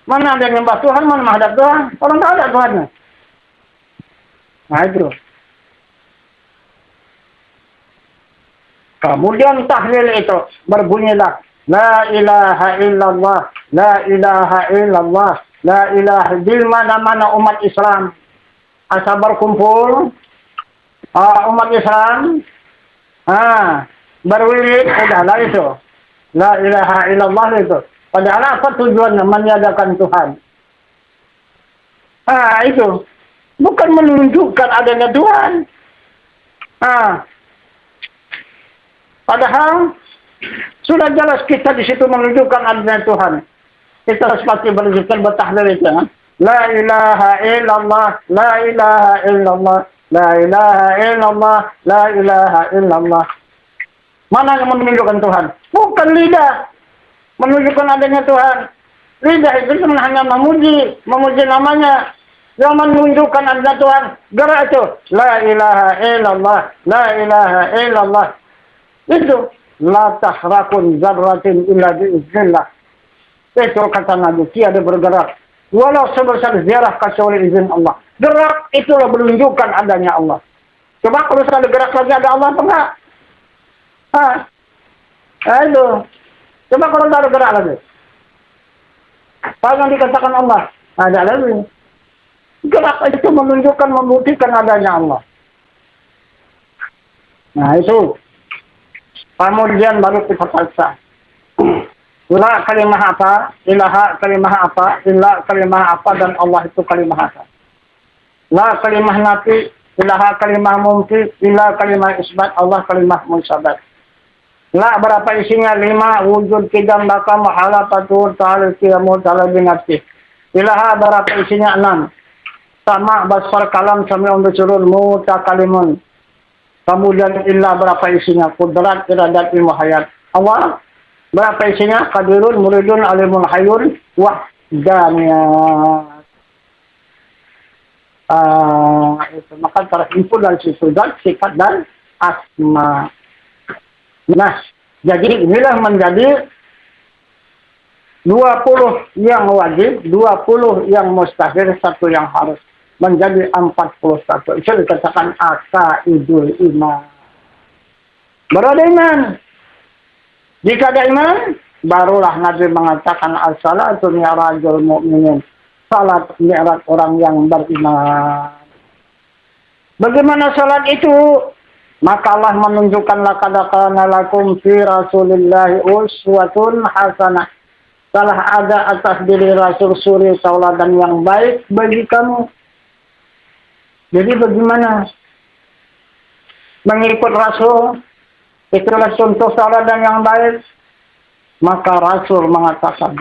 Mana ada yang nyembah Tuhan, mana menghadap Tuhan. Orang tak ada Tuhannya. Nah itu. Kemudian tahlil itu berbunyilah la ilaha illallah, la ilaha illallah, la ilaha di mana-mana umat Islam asal berkumpul umat Islam berwirid udahlah itu la ilaha illallah itu. Padahal apa tujuannya meniadakan Tuhan? Itu bukan menunjukkan adanya Tuhan. Padahal sudah jelas kita di situ menunjukkan adanya Tuhan. Kita harus pasti berzikir bertahlil itu. La ilaha illallah, la ilaha illallah, la ilaha illallah, la ilaha illallah. Mana yang menunjukkan Tuhan? Bukan lidah menunjukkan adanya Tuhan. Lidah itu hanya memuji namanya. Yang menunjukkan adanya Tuhan, gerak itu. La ilaha illallah, la ilaha illallah. Itu la tahrakun zarratin illa biiznillah. Itu kata Nabi, tiada bergerak walau sebesar ziarah kecuali izin Allah. Gerak itulah menunjukkan adanya Allah. Coba kalau sekali gerak lagi ada Allah apa enggak? Itu. Coba kalau tak ada gerak lagi. Apa yang dikatakan Allah? Ada lagi. Gerak itu menunjukkan, membuktikan adanya Allah. Nah itu. Kemudian baru kita paksa. La kalimah apa, ilaha kalimah apa, illa kalimah apa, dan Allah itu kalimah apa. La kalimah nafi, ilaha kalimah mumki, illa kalimah isbat, Allah kalimah musabat. La berapa isinya? 5, wujud, kidam, baka, mahala, patur, ta'ala, kiamu, ta'ala, binafsi. Ilaha berapa isinya? 6. Sama, basfar, kalam, sami'un, bisurun, mutakalimun. Kemudian illa berapa isinya? Kudrat, iradat, ilmu hayat. Allah berapa isinya? Qadirun, muridun, alimun, hayun, wahdaniyat. Itu. Maka terhimpun dari situ dan sifat dan asma. Nah, jadi inilah menjadi 20 yang wajib, 20 yang mustahil, 1 yang harus. Menjadi 41. Itu dikatakan akaidul iman. Baru ada iman. Jika ada iman, barulah Nabi mengatakan as-salatu mi'rajul mu'minin. Salat mi'raj orang yang beriman. Bagaimana salat itu? Maka Allah menunjukkan laqad kana lakum fi Rasulillahi uswatun hasanah. Telah ada atas diri Rasul suri tauladan yang baik bagi kamu. Jadi bagaimana mengikut Rasul? Itulah contoh tauladan yang baik. Maka Rasul mengatakan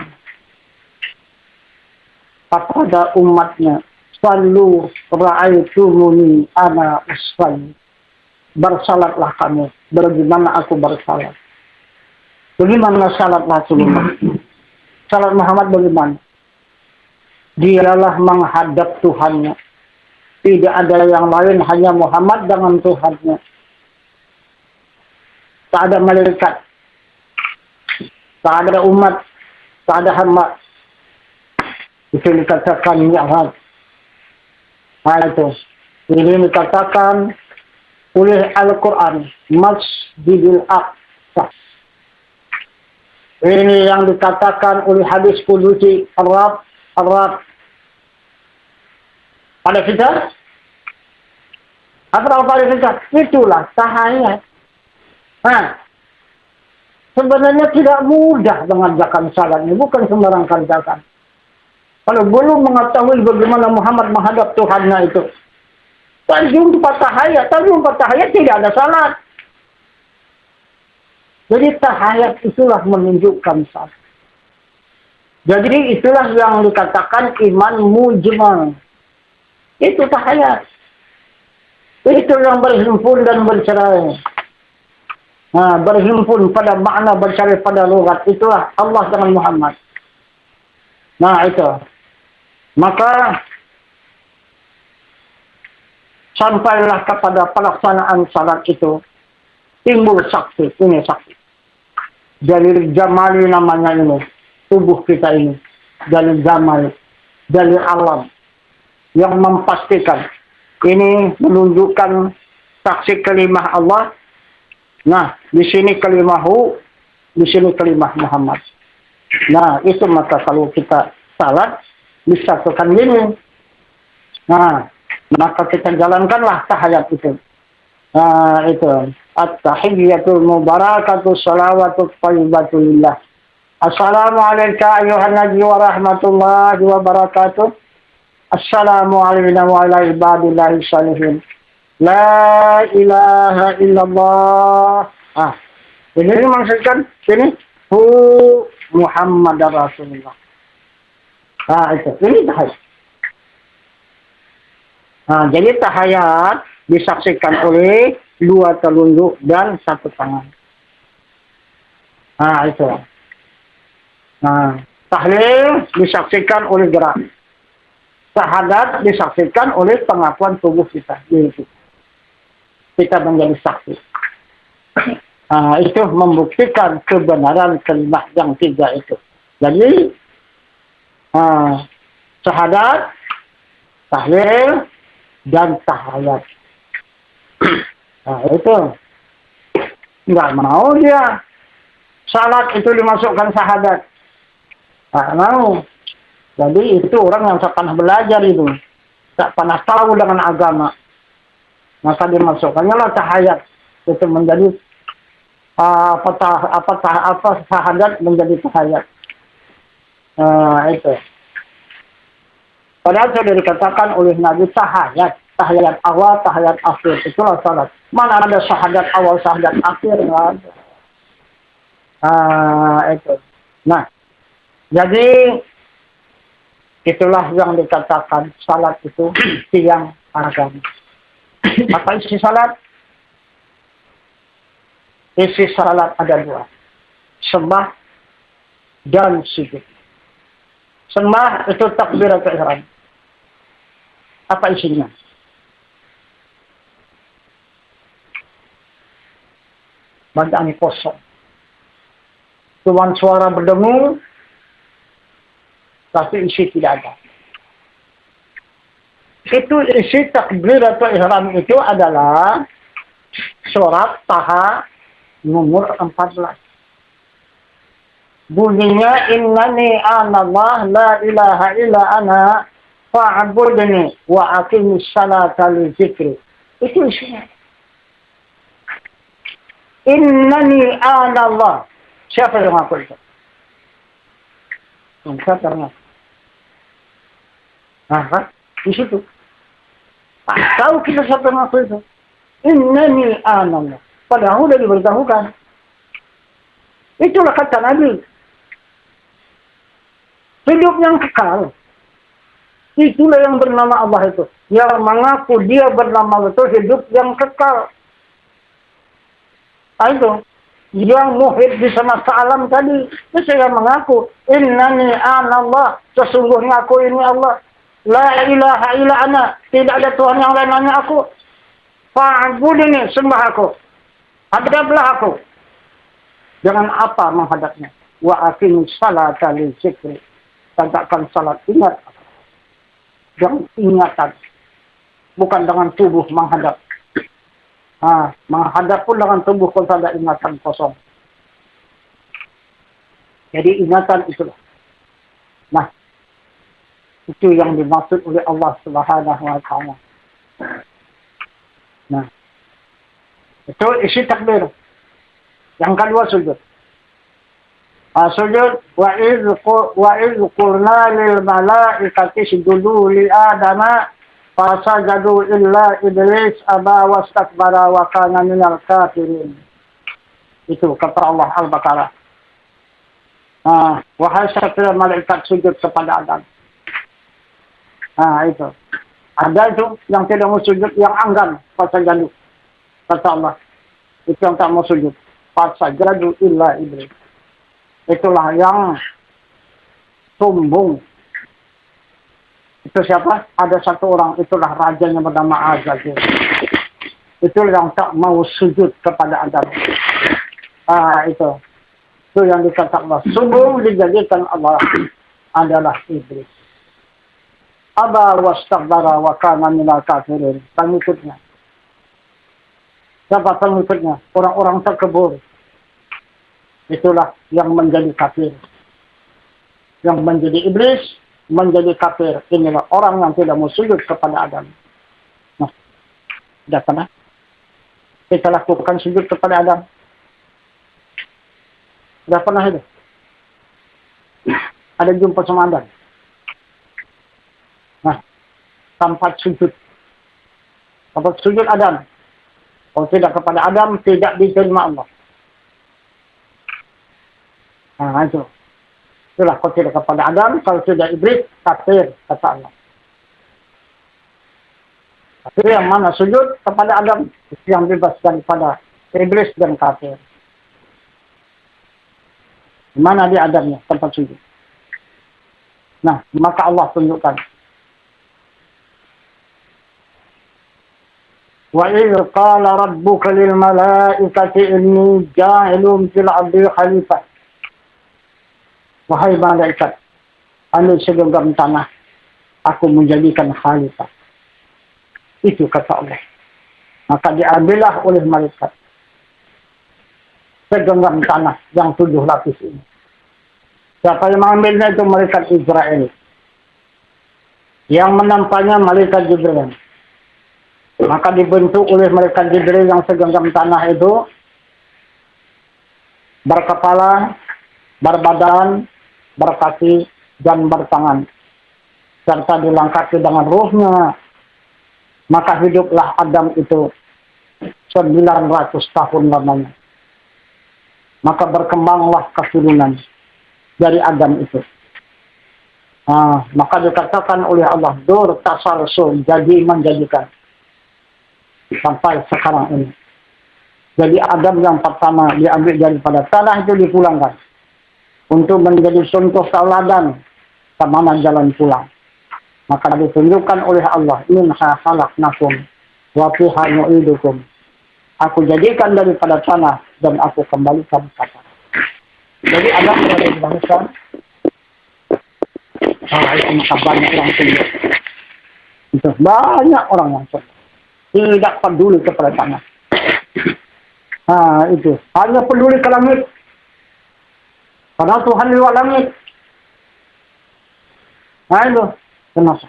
kepada umatnya, sallu ra'aitumuni ana usalli. Bersalatlah kamu, bagaimana aku bersalat. Bagaimana salat Rasulullah? Salat Muhammad bagaimana? Dialah menghadap Tuhannya. Tidak ada yang lain, hanya Muhammad dengan Tuhannya. Tak ada malaikat. Tak ada umat. Tak ada hamba. Itu dikatakan mi'raj. Nah itu. Ini dikatakan oleh Al-Quran. Masjidil Aqsa. Ini yang dikatakan oleh hadis Qudusi Arab. erat pada kita. Apa pada kita? Itulah tahayat. Sebenarnya tidak mudah mengerjakan salat ini, bukan sembarang kerjakan. Kalau belum mengetahui bagaimana Muhammad menghadap Tuhannya itu, tadi empat tahayat tidak ada salat. Jadi tahayat itulah menunjukkan salat. Jadi itulah yang dikatakan iman mujmal. Itu tahayat. Itu yang berhimpun dan bercerai. Berhimpun pada makna, bercerai pada logat. Itulah Allah dengan Muhammad. Nah itu. Maka sampailah kepada pelaksanaan salat itu, timbul saksi. Ini saksi. Dalil jamali namanya ini. Tubuh kita ini. Dalil jamali. Dalil alam. Yang memastikan. Ini menunjukkan saksi kalimah Allah. Nah, di sini kalimahu, di sini kalimah Muhammad. Nah, itu maka kalau kita salat, disatukan ini. Nah, maka kita jalankanlah tahayat itu. Nah, itu. At-tahiyyatul mubarakatuh salawatut thayyibatulillah. Assalamualaikum ayuhan nabi wa rahmatullahi wa barakatuh. Assalamualaikum wa ala ibadillahi salihin. La ilaha illallah. Ini maksudkan sini hu Muhammad Rasulullah. Itu. Ini tahayat. Jadi tahayat disaksikan oleh dua telunjuk dan satu tangan. Itu. Tahlil disaksikan oleh gerak. Syahadat disaksikan oleh pengakuan tubuh kita. Itu. Kita menjadi saksi. Itu membuktikan kebenaran kalimat yang tiga itu. Jadi, syahadat, tahlil, dan tahayat. Itu. Nggak mau dia. Salat itu dimasukkan syahadat. Nggak mau. Jadi itu orang yang tak pernah belajar itu. Tak pernah tahu dengan agama. Maka dimasukkannya lah tahayat. Itu menjadi syahadat menjadi tahayat. Itu. Padahal sudah dikatakan oleh Nabi tahayat. Tahayat awal, tahayat akhir. Itulah salat. Mana ada syahadat awal, syahadat akhir? Nggak ada. Itu. Nah. Jadi itulah yang dikatakan salat itu tiang agama. Apa isi salat? Isi salat ada dua. Sembah dan sujud. Sembah itu takbiratul ihram. Apa isinya? Bacaan kosong. Cuma suara berdengung, tapi isi tidak ada. Itu isi takbiratul ihram itu adalah surat Taha nomor 14. Bunyinya innani anallah la ilaha illa ana fa'budni wa aqimis salata li dzikri. Itu isinya. Innani anallah. Siapa yang ngaku itu? Siapa yang ngaku? Kan? Di situ. Tahu kita siapa yang ngaku itu? Innani anallah. Padahal sudah diberitahukan. Itulah kata Nabi. Hidup yang kekal. Itulah yang bernama Allah itu. Yang mengaku dia bernama itu hidup yang kekal. Itu. Yang muhid di semesta alam tadi. Itu yang mengaku. Innani anallah. Sesungguhnya aku ini Allah. La ilaha illa ana. Tidak ada Tuhan yang lain hanya aku. Fa'budni, sembah aku. Hadaplah aku. Dengan apa menghadapnya? Wa aqimis salata li dzikri. Tegakkan salat, ingat. Dengan ingatan. Bukan dengan tubuh menghadap. Menghadap pun dengan tubuh pun ada ingatan kosong. Jadi ingatan itulah. Nah, Itu yang dimaksud oleh Allah Subhanahu wa taala. Nah, itu isi takbir. Yang kedua sujud. Sujud wa iz qulna lil malaikati isjudu li adama fasajadu illa iblis aba wastakbara wa kana minal kafirin. Itu kata Allah Al-Baqarah. Wahai sekalian malaikat sujud kepada Adam. Itu. Ada itu yang tidak mau sujud, yang enggan fasajadu. Kata Allah. Itu yang tak mau sujud. Fasajadu illa iblis. Itulah yang sombong. Itu siapa? Ada satu orang, itulah rajanya bernama Azazil. Itulah yang tak mau sujud kepada Adam. Itu yang dikatakan Allah. Sombong dijadikan Allah adalah iblis. Aba wastakbara wa kana minal kafirin. Pengikutnya. Siapa pengikutnya? Orang-orang terkebur. Itulah yang menjadi kafir. Yang menjadi iblis, menjadi kafir. Inilah orang yang tidak mau sujud kepada Adam. Nah, sudah pernah kita lakukan sujud kepada Adam? Sudah pernah itu? Ada jumpa sama Adam? Nah, tempat sujud. Tempat sujud Adam. Kalau tidak kepada Adam, tidak diterima Allah. Itu. Itulah kalau tidak kepada Adam, kalau tidak iblis, kafir, kata Allah. Tapi yang mana sujud kepada Adam, itu yang bebaskan pada iblis dan kafir. Di mana di Adamnya, tempat sujud. Nah, maka Allah tunjukkan. Wa idh qala rabbuka lil malaikati inni ja'ilun fil ardi khalifah. Wahai malaikat, anu segenggam tanah, aku menjadikan khalifah. Itu kata Allah. Maka diambillah oleh malaikat segenggam tanah yang 7 lapis ini. Siapa yang mengambilnya itu malaikat Israel. Yang menampaknya malaikat Jibril. Maka dibentuk oleh malaikat Jibril yang segenggam tanah itu berkepala, berbadan, berkaki, dan bertangan. Serta dilengkapi dengan ruhnya. Maka hiduplah Adam itu 900 tahun lamanya. Maka berkembanglah keturunan dari Adam itu. Maka dikatakan oleh Allah, dur tasarsul, jadi menjadikan. Sampai sekarang ini. Jadi Adam yang pertama diambil daripada tanah itu dipulangkan. Untuk menjadi contoh tauladan kemana jalan pulang. Maka ditunjukkan oleh Allah, minha khalaqnakum wa fiha nu'idukum. Aku jadikan daripada tanah dan aku kembalikan ke tanah. Jadi Adam berada di bangsa. Itu maka banyak orang tunjuk. Itu banyak orang yang tunjuk. Tidak peduli kepada tanah. Itu. Hanya peduli ke langit. Karena Tuhan di luar langit. Itu. Kenapa?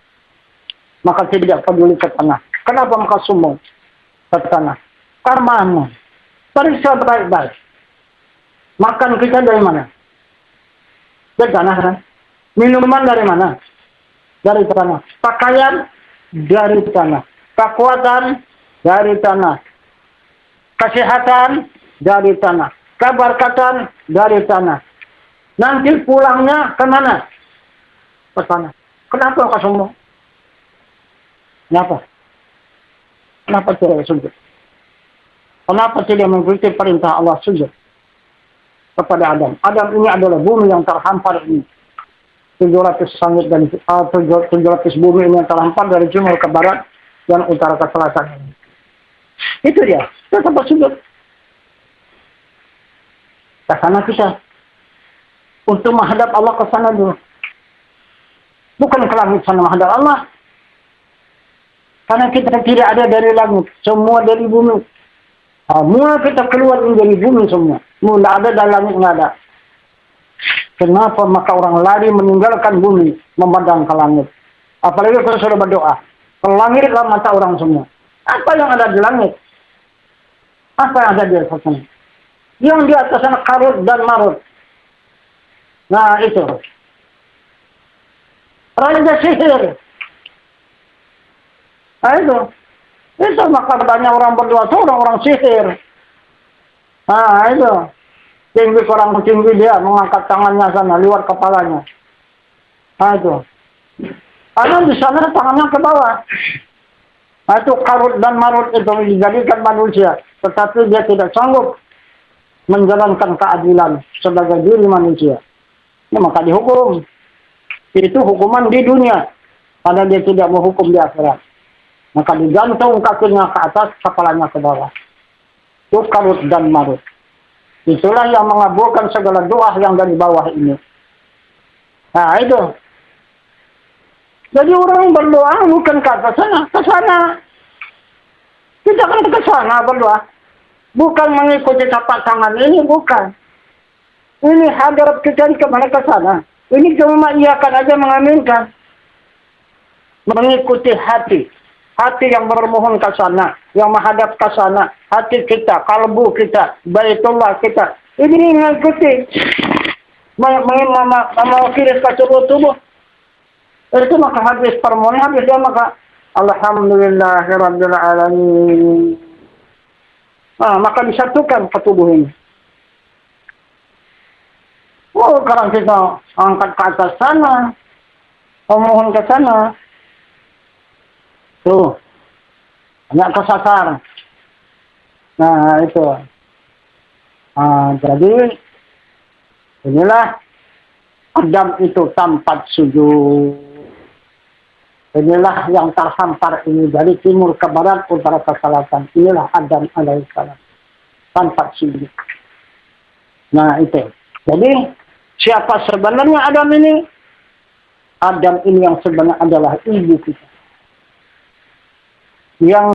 Maka tidak peduli ke tanah. Kenapa maka sombong ke tanah? Karena periksa baik-baik. Makan kita dari mana? Dari tanah kan? Minuman dari mana? Dari tanah. Pakaian dari tanah. Kekuatan dari tanah. Kesehatan dari tanah. Keberkatan dari tanah. Nanti pulangnya ke mana? Ke tanah. Kenapa kau sombong? Kenapa? Kenapa tidak sujud? Kenapa tidak mengikuti perintah Allah sujud kepada Adam? Adam ini adalah bumi yang terhampar ini. 700 langit dan 700 bumi ini yang terhampar dari timur ke barat dan utara ke selatan ini. Itu dia. Kita tempat sujud. Ke sana kita. Untuk menghadap Allah ke sana dulu. Bukan ke langit sana menghadap Allah. Karena kita tidak ada dari langit. Semua dari bumi. Mula kita keluar dari bumi semua. Mula ada dari langit nggak ada. Kenapa maka orang lari meninggalkan bumi. Memandang ke langit. Apalagi kalau sudah berdoa. Ke langitlah mata orang semua. Apa yang ada di langit? Apa yang ada di atas sana? Yang di atas sana Harut dan Marut. Nah itu. Raja sihir. Nah itu. Itu maka banyak orang berdoa itu orang-orang sihir. Nah itu. Tinggi orang tinggi dia mengangkat tangannya sana, luar kepalanya. Nah itu. Karena di sana tangannya ke bawah. Nah itu Harut dan Marut itu dijadikan manusia. Tetapi dia tidak sanggup menjalankan keadilan sebagai diri manusia. Ya, maka dihukum. Itu hukuman di dunia. Karena dia tidak mau hukum di akhirat. Maka digantung kakinya ke atas, kepalanya ke bawah. Itu Harut dan Marut. Itulah yang mengabulkan segala doa yang dari bawah ini. Nah itu. Jadi orang berdoa bukan ke atas sana, ke sana. Kita kan ke sana berdoa. Bukan mengikuti tapak tangan ini, bukan. Ini hadap kita kemana ke sana. Ini cuma mengiyakan aja, mengaminkan. Mengikuti hati. Hati yang bermohon ke sana, yang menghadap ke sana. Hati kita, kalbu kita, baitullah kita. Ini mengikuti. Mewakili ke seluruh tubuh. Itu maka habis permohonan, habis dia maka Alhamdulillahirrabbilalamin. Nah, maka disatukan ke tubuh ini. Oh, sekarang kita angkat ke atas sana. Memohon ke sana. Tuh. Banyak kesasar. Nah, itu. Jadi, inilah Adam itu tempat sujud. Inilah yang terhampar ini dari timur ke barat, utara ke selatan. Inilah Adam alaihissalam. Tempat sujud. Nah, itu. Jadi, siapa sebenarnya Adam ini? Adam ini yang sebenarnya adalah ibu kita. Yang